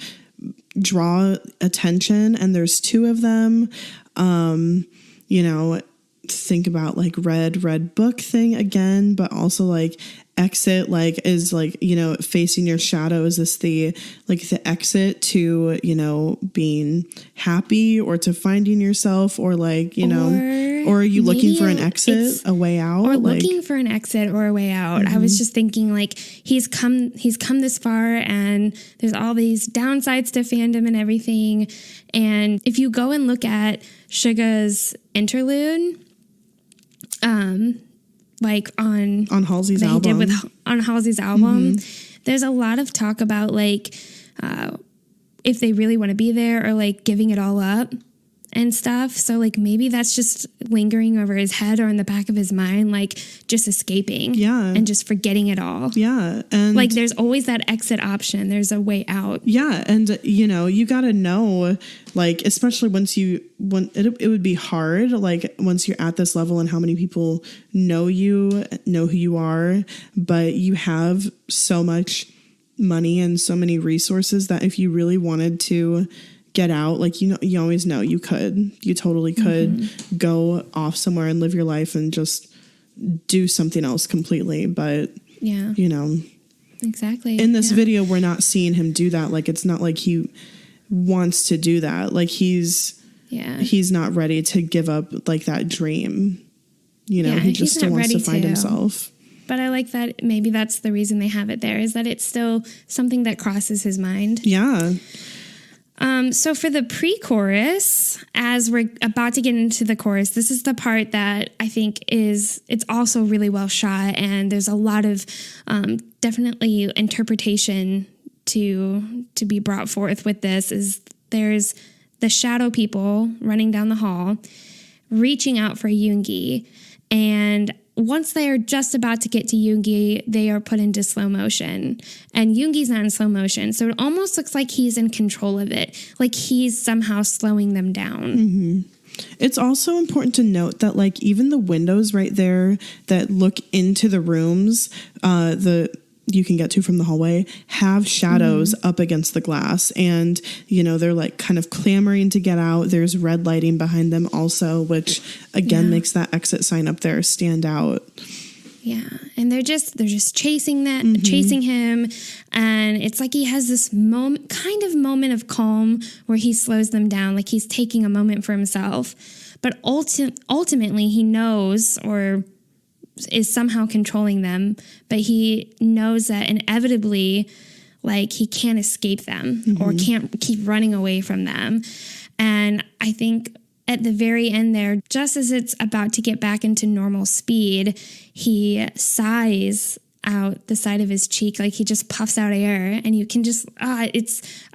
draw attention and there's 2 of them. Think about like red book thing again, but also like exit like is like, facing your shadow. Is this the exit to, being happy or to finding yourself or like, or are you looking for an exit, a way out? Or looking for an exit or a way out. I was just thinking like he's come this far and there's all these downsides to fandom and everything. And if you go and look at SUGA's interlude, like on Halsey's album, on Halsey's album, there's a lot of talk about like if they really want to be there or like giving it all up and stuff. So like maybe that's just lingering over his head or in the back of his mind, like just escaping and just forgetting it all. Yeah. And like there's always that exit option. There's a way out. Yeah. And you got to know, like, especially it would be hard, like once you're at this level and how many people know who you are, but you have so much money and so many resources that if you really wanted to get out, like, you always know you totally could go off somewhere and live your life and just do something else completely. But exactly in this video, we're not seeing him do that. Like, it's not like wants to do that. Like he's not ready to give up like that dream. You know, he just still wants to find himself. But I like that maybe that's the reason they have it there, is that it's still something that crosses his mind. Yeah. So for the pre-chorus, as we're about to get into the chorus, this is the part that I think it's also really well shot, and there's a lot of definitely interpretation to be brought forth with this. Is there's the shadow people running down the hall, reaching out for Yoongi, and once they are just about to get to Yoongi, they are put into slow motion. And Yoongi's not in slow motion, so it almost looks like he's in control of it, like he's somehow slowing them down. Mm-hmm. It's also important to note that, like, even the windows right there that look into the rooms, you can get to from the hallway, have shadows up against the glass, and you know they're like kind of clamoring to get out. There's red lighting behind them also, which again makes that exit sign up there stand out. Yeah, and they're just chasing him, and it's like he has this moment of calm where he slows them down, like he's taking a moment for himself. But ultimately, he knows, or is somehow controlling them, but he knows that inevitably, like, he can't escape them or can't keep running away from them. And I think at the very end there, just as it's about to get back into normal speed, he sighs out the side of his cheek, like he just puffs out air, and you can just I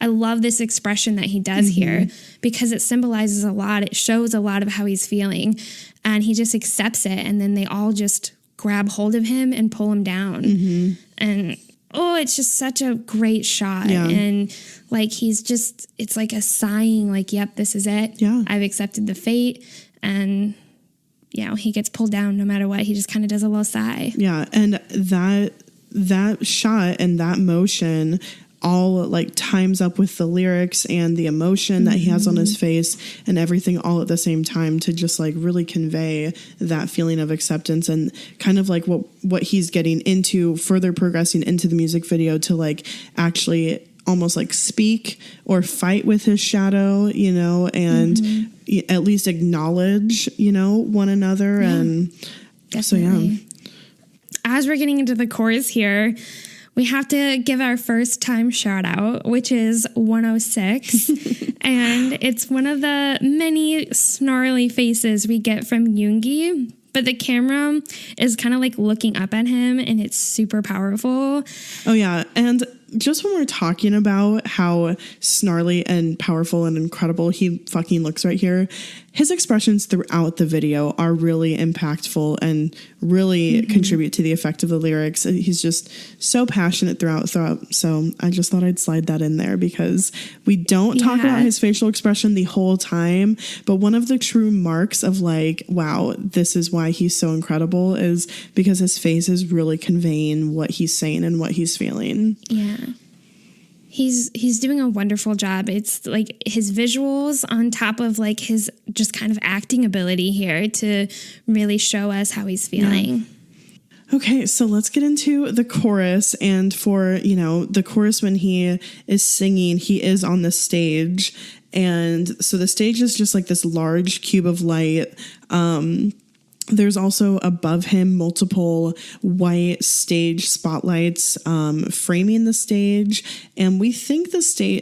love this expression that he does here, because it symbolizes a lot. It shows a lot of how he's feeling, and he just accepts it, and then they all just grab hold of him and pull him down. And it's just such a great shot. And like it's like a sighing, like, yep, this is it. I've accepted the fate. And he gets pulled down no matter what. He just kind of does a little sigh. And that shot and that motion all like times up with the lyrics and the emotion that he has on his face and everything all at the same time to just like really convey that feeling of acceptance and kind of like what he's getting into, further progressing into the music video to like actually almost like speak or fight with his shadow, you know, and at least acknowledge, you know, one another. And definitely. So, as we're getting into the chorus here, we have to give our first time shout out, which is 106. And it's one of the many snarly faces we get from Yoongi. But the camera is kind of like looking up at him, and it's super powerful. Oh, yeah. And just when we're talking about how snarly and powerful and incredible he fucking looks right here, his expressions throughout the video are really impactful and really contribute to the effect of the lyrics. He's just so passionate throughout. So I just thought I'd slide that in there because we don't talk about his facial expression the whole time. But one of the true marks of like, wow, this is why he's so incredible is because his face is really conveying what he's saying and what he's feeling. Yeah. He's doing a wonderful job. It's like his visuals on top of like his just kind of acting ability here to really show us how he's feeling. Yeah. Okay, so let's get into the chorus. And for, you know, the chorus when he is singing, he is on the stage. And so the stage is just like this large cube of light. There's also above him multiple white stage spotlights framing the stage. And we think the stage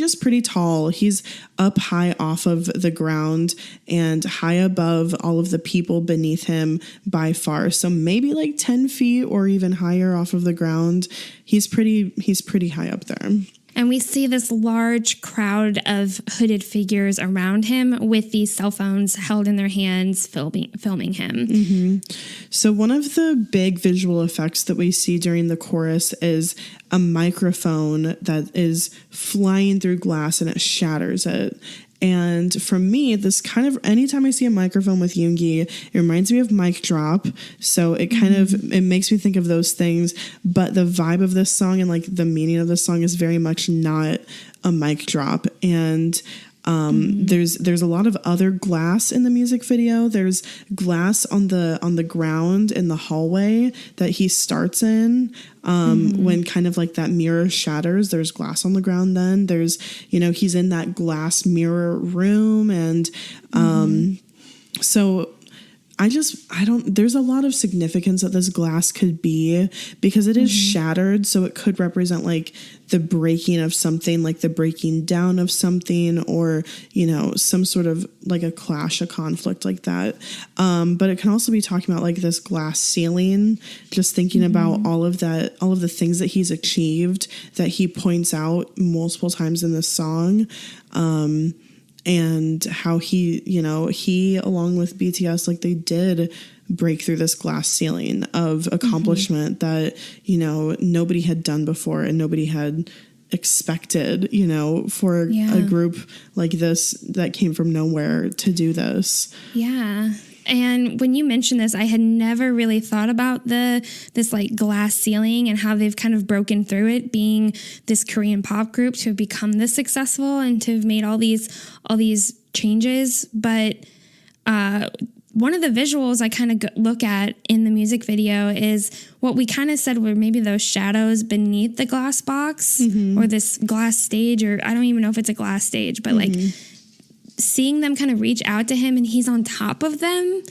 is pretty tall. He's up high off of the ground and high above all of the people beneath him by far. So maybe like 10 feet or even higher off of the ground. He's pretty high up there. And we see this large crowd of hooded figures around him with these cell phones held in their hands, filming him. So one of the big visual effects that we see during the chorus is a microphone that is flying through glass and it shatters it. And for me, this kind of, anytime I see a microphone with Yoongi, it reminds me of Mic Drop. So it kind of, it makes me think of those things. But the vibe of this song and like the meaning of this song is very much not a mic drop. And There's a lot of other glass in the music video. There's glass on the ground in the hallway that he starts in. When kind of like that mirror shatters, there's glass on the ground. Then there's, he's in that glass mirror room. And so there's a lot of significance that this glass could be, because it is shattered. So it could represent like the breaking of something, like the breaking down of something, or, some sort of like a clash, a conflict like that. But it can also be talking about like this glass ceiling, just thinking about all of the things that he's achieved that he points out multiple times in this song. And how he along with BTS, like they did break through this glass ceiling of accomplishment that, nobody had done before and nobody had expected, for a group like this that came from nowhere to do this. Yeah. And when you mentioned this, I had never really thought about this like glass ceiling and how they've kind of broken through it, being this Korean pop group to have become this successful and to have made all these changes. But one of the visuals I kind of look at in the music video is what we kind of said were maybe those shadows beneath the glass box or this glass stage, or I don't even know if it's a glass stage, but like seeing them kind of reach out to him and he's on top of them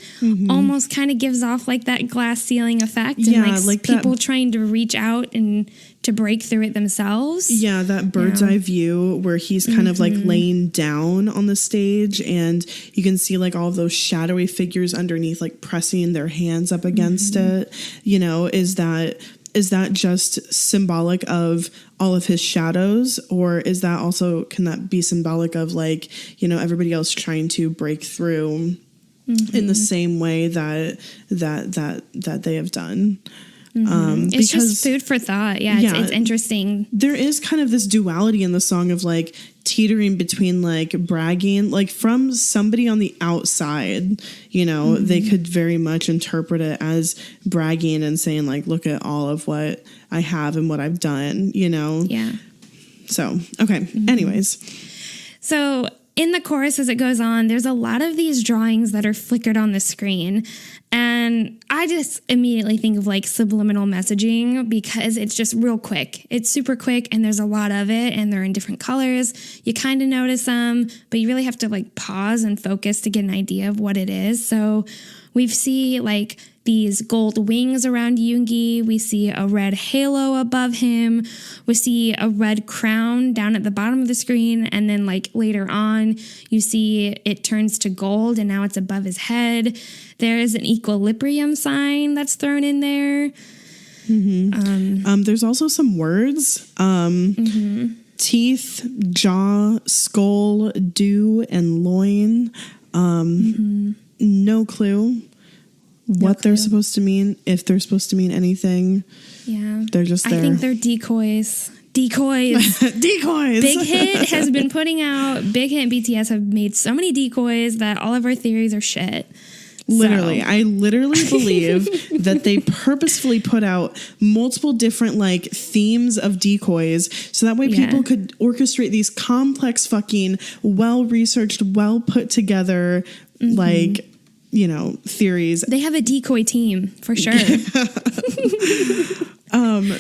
almost kind of gives off like that glass ceiling effect, and like people trying to reach out and to break through it themselves. Yeah, that bird's eye view where he's kind of like laying down on the stage and you can see like all of those shadowy figures underneath like pressing their hands up against it. Is that just symbolic of all of his shadows, or is that also, can that be symbolic of like, everybody else trying to break through in the same way that they have done? It's just food for thought. It's interesting. There is kind of this duality in the song of like teetering between like bragging, like from somebody on the outside, they could very much interpret it as bragging and saying like, look at all of what I have and what I've done, Yeah. So, okay. Anyways. So in the chorus, as it goes on, there's a lot of these drawings that are flickered on the screen. And I just immediately think of like subliminal messaging, because it's just real quick. It's super quick and there's a lot of it and they're in different colors. You kind of notice them, but you really have to like pause and focus to get an idea of what it is. So we see like these gold wings around Yoongi. We see a red halo above him. We see a red crown down at the bottom of the screen. And then like later on, you see it turns to gold and now it's above his head. There is an equilibrium sign that's thrown in there. There's also some words. Teeth, jaw, skull, dew, and loin. No clue what they're supposed to mean, if they're supposed to mean anything. Yeah. They're just there. I think they're decoys. Decoys. Big Hit has been putting out, Big Hit and BTS have made so many decoys that all of our theories are shit. Literally, I literally believe that they purposefully put out multiple different like themes of decoys so that way people could orchestrate these complex fucking well-researched, well put together like, theories. They have a decoy team for sure.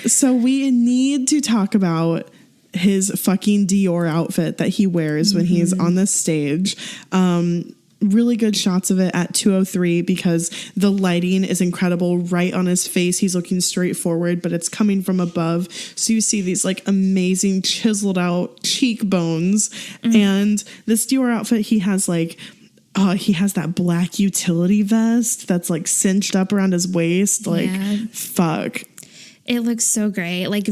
So we need to talk about his fucking Dior outfit that he wears when he's on the stage. Really good shots of it at 2:03 because the lighting is incredible right on his face. He's looking straight forward, but it's coming from above. So you see these like amazing chiseled out cheekbones. And this Dior outfit, he has like, he has that black utility vest that's like cinched up around his waist. Like, fuck. It looks so great. Like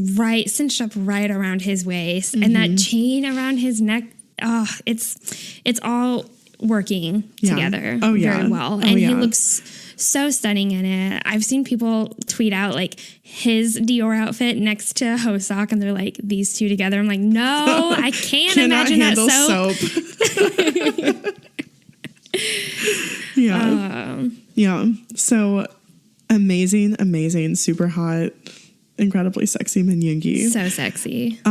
cinched up right around his waist. And that chain around his neck. Oh, it's all working together very well. And he looks so stunning in it. I've seen people tweet out like his Dior outfit next to Hoseok and they're like, these two together. I'm like, no, I can't imagine that soap. So amazing, super hot, incredibly sexy Min Yoongi. So sexy.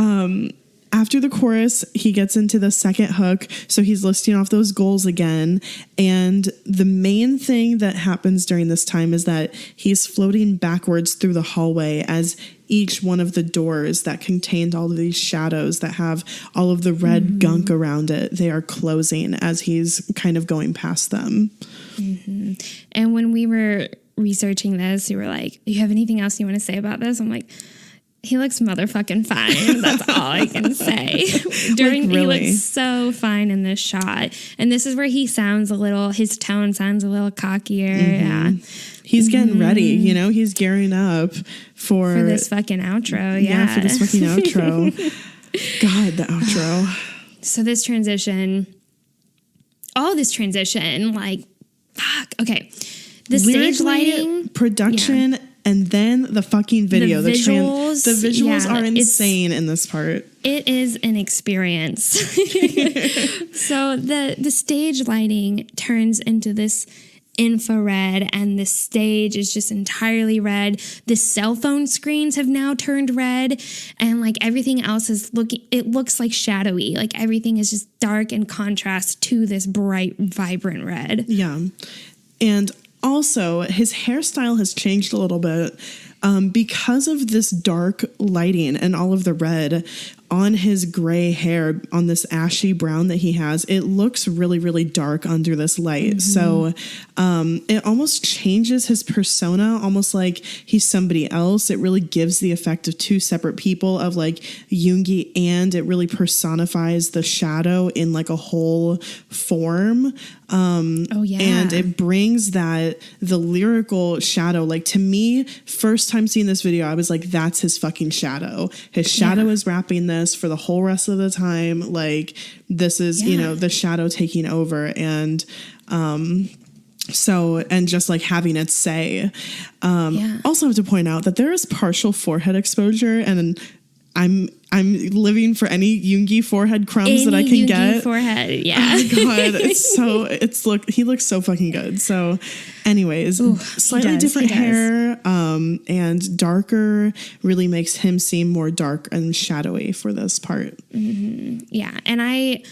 after the chorus, he gets into the second hook. So he's listing off those goals again. And the main thing that happens during this time is that he's floating backwards through the hallway as each one of the doors that contained all of these shadows that have all of the red gunk around it, they are closing as he's kind of going past them. Mm-hmm. And when we were researching this, you were like, you have anything else you want to say about this? I'm like, he looks motherfucking fine. That's all I can say. He looks so fine in this shot. And this is where he sounds his tone sounds a little cockier. Yeah. He's getting ready, you know, he's gearing up for this fucking outro. Yeah. For this fucking outro. God, the outro. So this transition, like, fuck. Okay. The stage lighting, production, and then the fucking video. The visuals. The visuals are insane in this part. It is an experience. So the stage lighting turns into this infrared, and the stage is just entirely red. The cell phone screens have now turned red, and like everything else it looks like shadowy. Like everything is just dark in contrast to this bright, vibrant red. Yeah. And also, his hairstyle has changed a little bit because of this dark lighting and all of the red on his gray hair, on this ashy brown that he has. It looks really, really dark under this light. So it almost changes his persona, almost like he's somebody else. It really gives the effect of two separate people, of like Yoongi, and it really personifies the shadow in like a whole form. And it brings the lyrical shadow, like to me, first time seeing this video, I was like, that's his fucking shadow. His shadow is rapping this for the whole rest of the time. Like this is, you know, the shadow taking over. And, and just like having it say, also have to point out that there is partial forehead exposure, and I'm living for any Yoongi forehead crumbs that I can get. Forehead, yeah. Oh my God, he looks so fucking good. So, anyways, slightly different hair, and darker really makes him seem more dark and shadowy for this part. Mm-hmm. Yeah, and I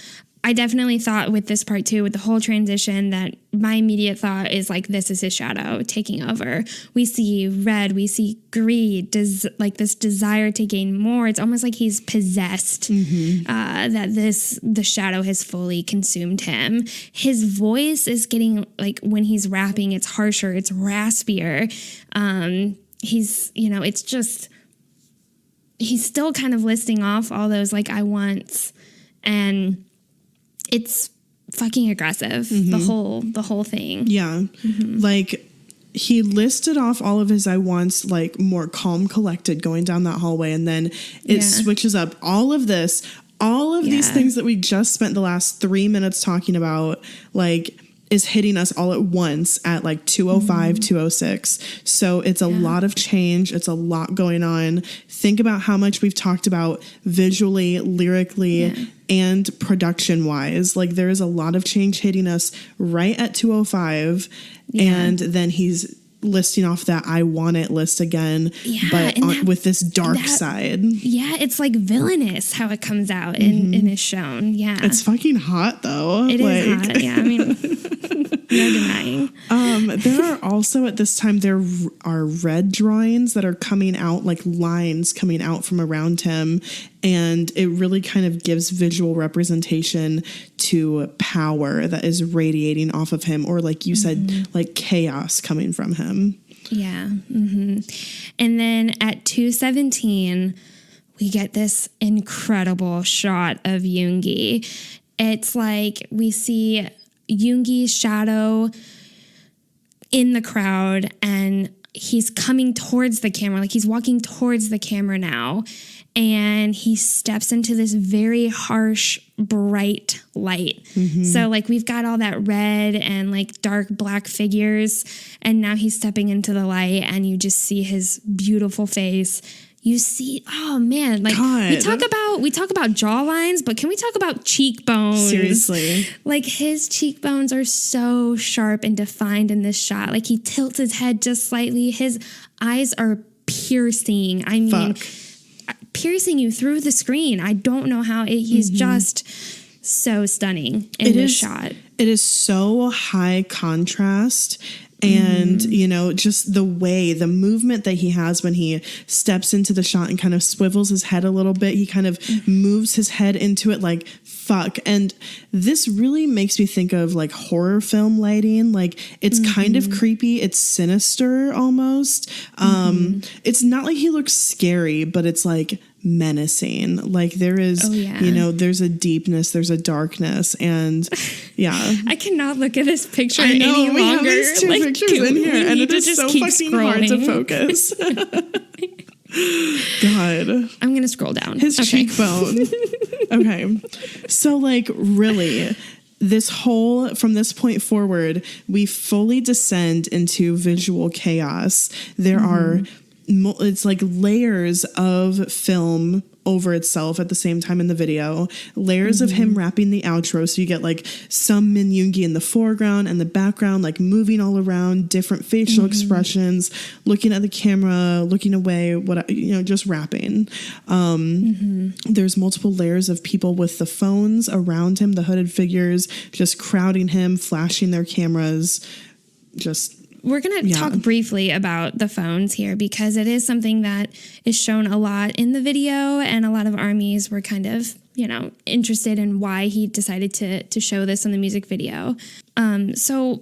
definitely thought with this part too, with the whole transition, that my immediate thought is like, this is his shadow taking over. We see red, we see greed, like this desire to gain more. It's almost like he's possessed, that the shadow has fully consumed him. His voice is getting, like when he's rapping, it's harsher, it's raspier. He's, you know, it's just, he's still kind of listing off all those like I wants, and it's fucking aggressive, the whole thing. Yeah. Like he listed off all of his I wants, like more calm, collected, going down that hallway, and then it switches up all of this, all of these things that we just spent the last 3 minutes talking about, like is hitting us all at once at like 2:05, 2:06. So it's a lot of change. It's a lot going on. Think about how much we've talked about visually, lyrically, and production wise. Like there is a lot of change hitting us right at 2:05. And then he's listing off that I want it list again, but with this dark side. Yeah, it's like villainous how it comes out and is shown. Yeah. It's fucking hot though. It is hot. Yeah, I mean, no denying. There are also at this time, there are red drawings that are coming out, like lines coming out from around him. And it really kind of gives visual representation to power that is radiating off of him, or like you said, like chaos coming from him. Yeah. And then at 2:17, we get this incredible shot of Yoongi. It's like we see Yoongi's shadow in the crowd, and he's coming towards the camera, like he's walking towards the camera now. And he steps into this very harsh, bright light. So like we've got all that red and like dark black figures, and now he's stepping into the light, and you just see his beautiful face. You see, oh man, like we talk about jaw lines, but can we talk about cheekbones? Seriously. Like his cheekbones are so sharp and defined in this shot. Like he tilts his head just slightly. His eyes are piercing. I mean, piercing you through the screen. I don't know how he's just so stunning in this shot. It is so high contrast. And, you know, just the movement that he has when he steps into the shot and kind of swivels his head a little bit. He kind of moves his head into it like, fuck. And this really makes me think of like horror film lighting. Like it's kind of creepy. It's sinister almost. It's not like he looks scary, but it's like menacing. Like there is, you know, there's a deepness, there's a darkness, and I cannot look at this picture any longer. We have these two pictures in here, and it is so fucking hard to focus. God, I'm gonna scroll down. His cheekbone. Okay, so like really, from this point forward, we fully descend into visual chaos. There are. It's like layers of film over itself at the same time in the video, layers of him rapping the outro. So you get like some Min Yoongi in the foreground and the background, like moving all around, different facial expressions, looking at the camera, looking away, just rapping. There's multiple layers of people with the phones around him, the hooded figures, just crowding him, flashing their cameras, We're going to talk briefly about the phones here because it is something that is shown a lot in the video, and a lot of armies were kind of, interested in why he decided to show this in the music video. So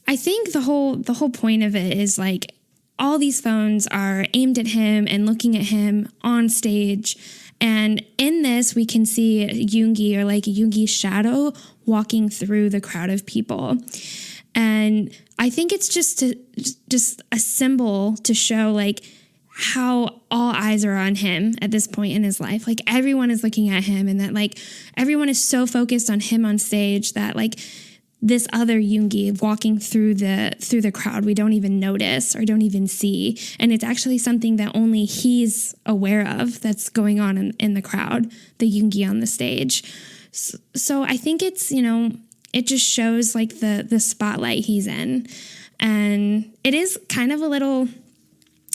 I think the whole point of it is like all these phones are aimed at him and looking at him on stage. And in this, we can see Yoongi, or like Yoongi's shadow, walking through the crowd of people. And I think it's just a symbol to show like how all eyes are on him at this point in his life. Like everyone is looking at him, and that like everyone is so focused on him on stage that like this other Yoongi walking through the crowd, we don't even notice or don't even see. And it's actually something that only he's aware of that's going on in the crowd, the Yoongi on the stage. So I think it's, it just shows like the spotlight he's in. And it is kind of a little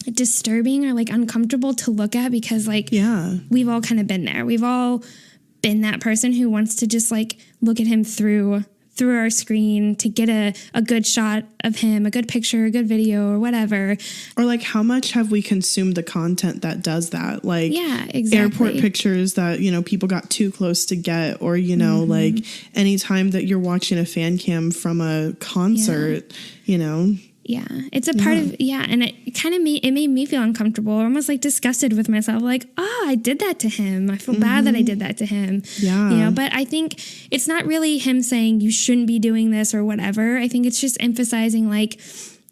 disturbing or like uncomfortable to look at because like we've all kind of been there. We've all been that person who wants to just like look at him through our screen to get a good shot of him, a good picture, a good video or whatever. Or like how much have we consumed the content that does that? Like exactly. Airport pictures that, people got too close to get, or, like anytime that you're watching a fan cam from a concert, Yeah, it's a part of, and it kind of it made me feel uncomfortable, almost like disgusted with myself. Like, I did that to him. I feel bad that I did that to him. Yeah. But I think it's not really him saying you shouldn't be doing this or whatever. I think it's just emphasizing like,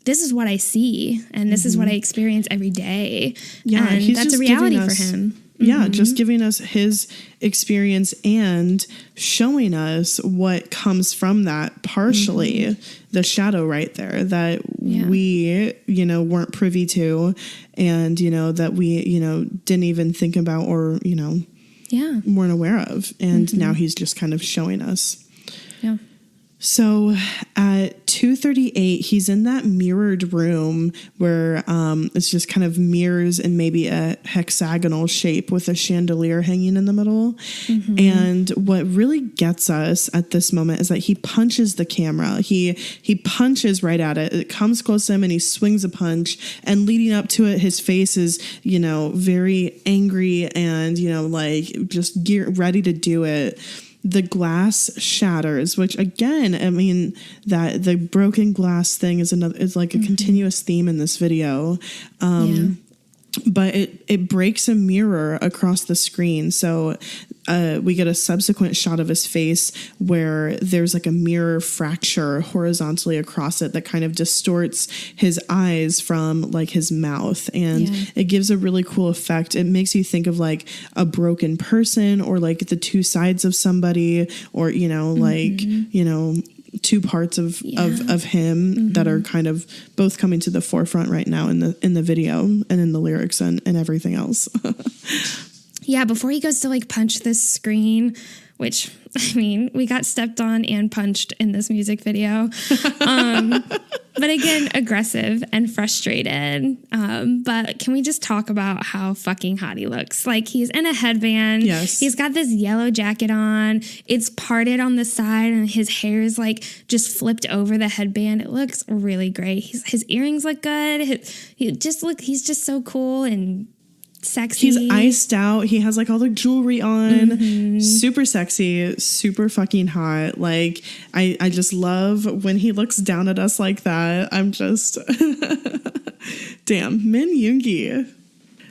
this is what I see and this is what I experience every day. Yeah. And that's a reality for him. Yeah, just giving us his experience and showing us what comes from that partially, the shadow right there that we, weren't privy to, and, that we, didn't even think about or, weren't aware of. And now he's just kind of showing us. Yeah. So at 2:38, he's in that mirrored room where it's just kind of mirrors and maybe a hexagonal shape with a chandelier hanging in the middle. And what really gets us at this moment is that he punches the camera. He punches right at it. It comes close to him and he swings a punch. And leading up to it, his face is, very angry and, like just ready to do it. The glass shatters, which again, I mean, that the broken glass thing is like a continuous theme in this video. But it breaks a mirror across the screen. So we get a subsequent shot of his face where there's like a mirror fracture horizontally across it that kind of distorts his eyes from like his mouth. And it gives a really cool effect. It makes you think of like a broken person or like the two sides of somebody or, two parts of him that are kind of both coming to the forefront right now in the video and in the lyrics and everything else. yeah, before he goes to like punch this screen, which I mean, we got stepped on and punched in this music video. But again, aggressive and frustrated. But can we just talk about how fucking hot he looks? Like, he's in a headband. Yes. He's got this yellow jacket on. It's parted on the side and his hair is like just flipped over the headband. It looks really great. His earrings look good. He's just so cool and sexy. He's iced out. He has like all the jewelry on. Super sexy, super fucking hot. Like, I just love when he looks down at us like that. I'm just damn, Min Yoongi.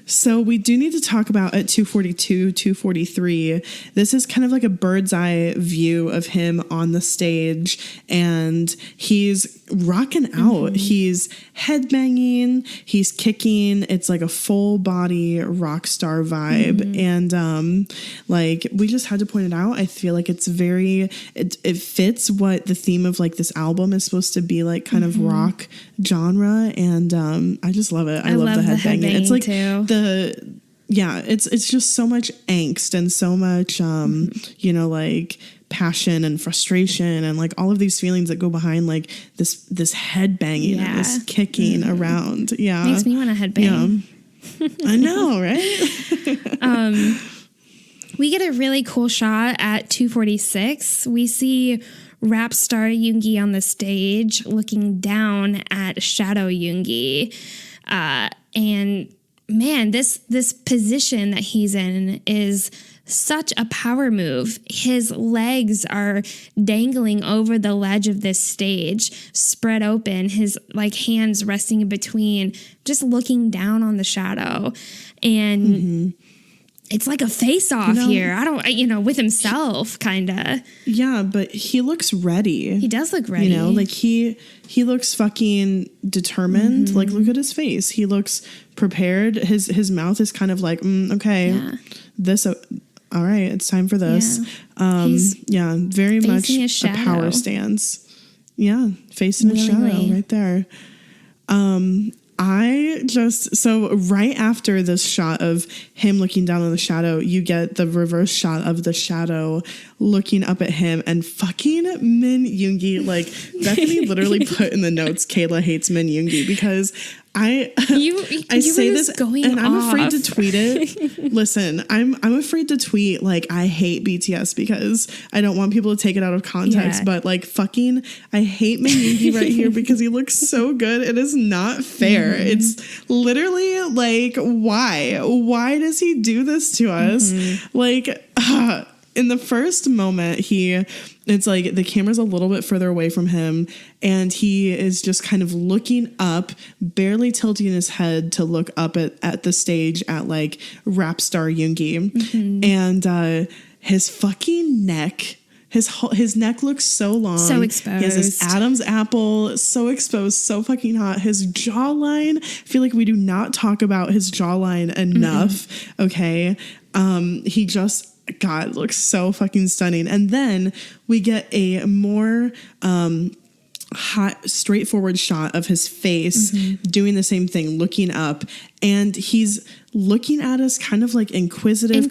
So we do need to talk about at 242, 243. This is kind of like a bird's eye view of him on the stage, and he's rocking out. He's headbanging, he's kicking. It's like a full body rock star vibe. And like, we just had to point it out. I feel like it's it fits what the theme of like this album is supposed to be, like kind of rock genre. And I just love it. I love the headbanging. It's like too. It's just so much angst and so much you know, like passion and frustration and like all of these feelings that go behind like this head banging and this kicking around. Yeah, makes me want to headbang. Yeah. I know, right? We get a really cool shot at 246. We see rap star Yoongi on the stage looking down at Shadow Yoongi, and man, this position that he's in is such a power move. His legs are dangling over the ledge of this stage, spread open, his like hands resting in between, just looking down on the Shadow. And it's like a face-off here. With himself, kind of. Yeah, but he looks ready. He does look ready. You know, like he looks fucking determined. Like, look at his face. He looks prepared. His mouth is kind of like, okay, all right, it's time for this. Very much a power stance. Yeah, facing a shadow right there. So right after this shot of him looking down on the shadow, you get the reverse shot of the shadow looking up at him, and fucking Min Yoongi, like Bethany literally put in the notes, Kayla hates Min Yoongi, because I say this and I'm afraid to tweet it. Listen, I'm afraid to tweet like I hate BTS because I don't want people to take it out of context. But like fucking, I hate Min Yoongi right here because he looks so good. It is not fair. It's literally like, why does he do this to us? Like, in the first moment, it's like the camera's a little bit further away from him and he is just kind of looking up, barely tilting his head to look up at the stage at like rap star Yoongi. And his fucking neck, his neck looks so long. So exposed. He has this Adam's apple, so exposed, so fucking hot. His jawline, I feel like we do not talk about his jawline enough. Okay. He just, God, looks so fucking stunning. And then we get a more hot, straightforward shot of his face doing the same thing, looking up, and he's looking at us kind of like inquisitive,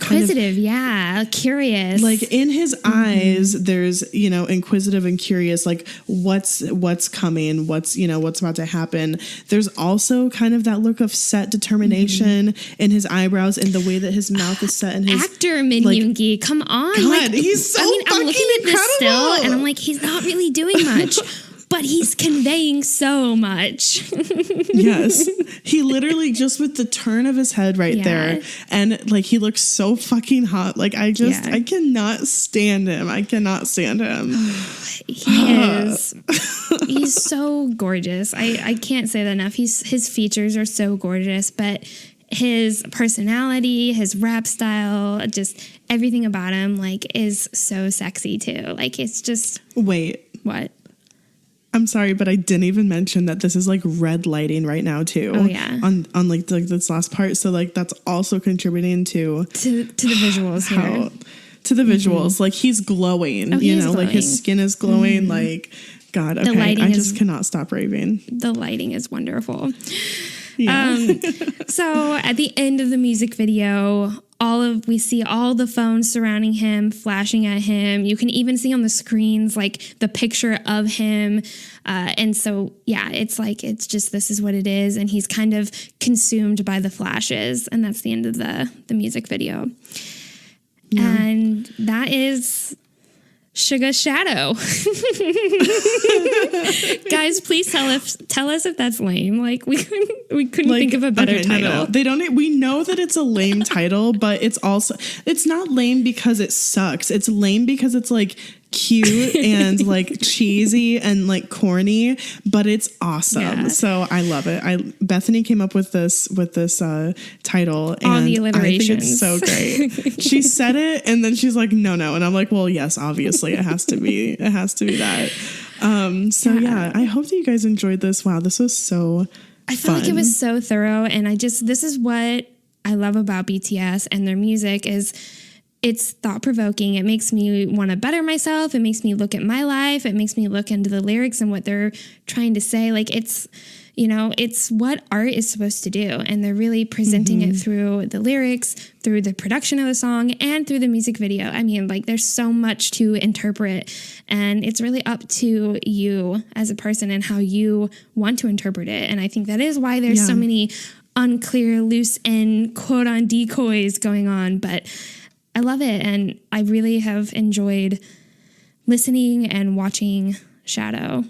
curious. Like in his eyes, there's, inquisitive and curious, like what's coming, what's about to happen. There's also kind of that look of set determination in his eyebrows and the way that his mouth is set. And his actor Min Yoongi, come on, God, he's so fucking I'm looking at this still, and I'm like, he's not really doing much. But he's conveying so much. Yes. He literally just with the turn of his head right there. And like, he looks so fucking hot. Like I cannot stand him. He is. He's so gorgeous. I can't say that enough. His features are so gorgeous, but his personality, his rap style, just everything about him like is so sexy too. Like it's just. Wait. What? I'm sorry, but I didn't even mention that this is like red lighting right now too. Oh yeah. On like this last part, so like that's also contributing to the visuals here. To the visuals, like he's glowing. Like his skin is glowing. Like God, okay, I just cannot stop raving. The lighting is wonderful. Yeah. So at the end of the music video, we see all the phones surrounding him, flashing at him. You can even see on the screens like the picture of him. And so, yeah, it's like, it's just, this is what it is. And he's kind of consumed by the flashes. And that's the end of the music video. Yeah. And that is SUGA's Shadow. Guys, please tell us if that's lame. Like we couldn't think of a better title. No. They don't. We know that it's a lame title, but it's not lame because it sucks. It's lame because it's like cute and like cheesy and like corny, but it's awesome. Yeah. So I love it. Bethany came up with this title, and all the alliterations. I think it's so great. She said it, and then she's like, no, and I'm like, well, yes, obviously it has to be that. So yeah, I hope that you guys enjoyed this. Wow, this was so I feel like it was so thorough, and this is what I love about BTS and their music is it's thought-provoking. It makes me want to better myself. It makes me look at my life. It makes me look into the lyrics and what they're trying to say. Like it's what art is supposed to do. And they're really presenting it through the lyrics, through the production of the song, and through the music video. I mean, like there's so much to interpret, and it's really up to you as a person and how you want to interpret it. And I think that is why there's so many unclear, loose end quote on decoys going on. But I love it, and I really have enjoyed listening and watching Shadow.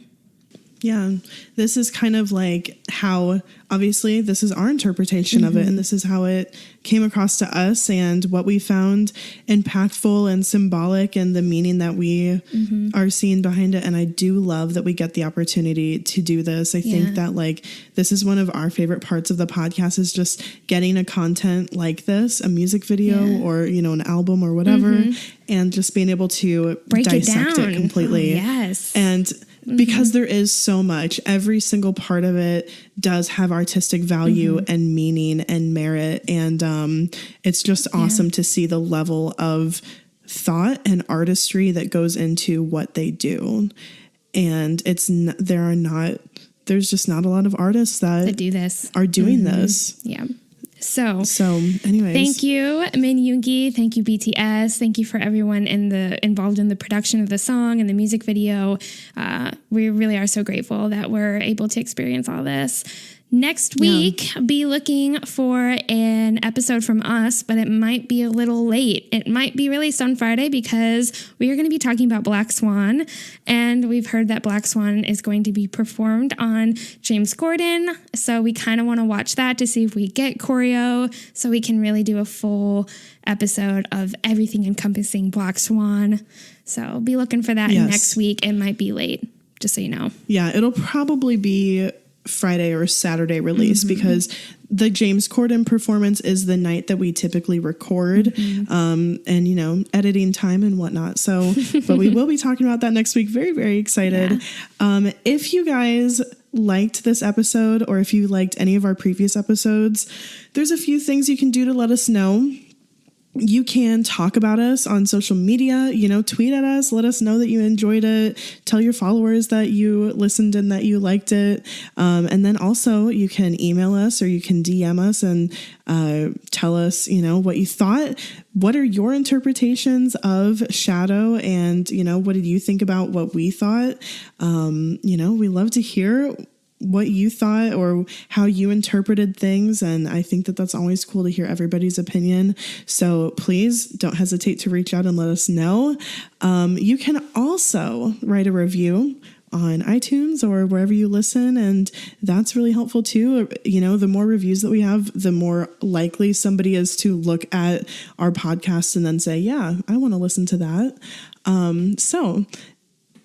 Yeah, this is kind of like how, obviously, this is our interpretation of it, and this is how it came across to us and what we found impactful and symbolic and the meaning that we are seeing behind it. And I do love that we get the opportunity to do this. I think that like this is one of our favorite parts of the podcast is just getting a content like this, a music video or, an album or whatever, and just being able to dissect it completely. Oh, yes. And because there is so much, every single part of it does have artistic value and meaning and merit. And it's just awesome to see the level of thought and artistry that goes into what they do. And there's just not a lot of artists that do this, are doing this. Yeah. So anyways. Thank you, Min Yoongi. Thank you, BTS. Thank you for everyone involved in the production of the song and the music video. We really are so grateful that we're able to experience all this. Next week, be looking for an episode from us, but it might be a little late. It might be released on Friday because we are going to be talking about Black Swan, and we've heard that Black Swan is going to be performed on James Corden, so we kind of want to watch that to see if we get choreo, so we can really do a full episode of everything encompassing Black Swan. So be looking for that next week. It might be late, just so you know. Yeah, it'll probably be Friday or Saturday release because the James Corden performance is the night that we typically record and editing time and whatnot. So but we will be talking about that next week. Very, very excited. If you guys liked this episode or if you liked any of our previous episodes, there's a few things you can do to let us know. You can talk about us on social media, tweet at us, let us know that you enjoyed it, tell your followers that you listened and that you liked it. And then also you can email us or you can DM us and tell us, what you thought. What are your interpretations of Shadow? And, what did you think about what we thought? We love to hear what you thought or how you interpreted things. And I think that that's always cool to hear everybody's opinion. So please don't hesitate to reach out and let us know. You can also write a review on iTunes or wherever you listen. And that's really helpful too. The more reviews that we have, the more likely somebody is to look at our podcast and then say, yeah, I want to listen to that. So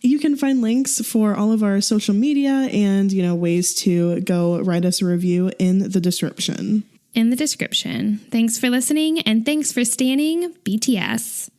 you can find links for all of our social media and, ways to go write us a review in the description. Thanks for listening, and thanks for standing BTS.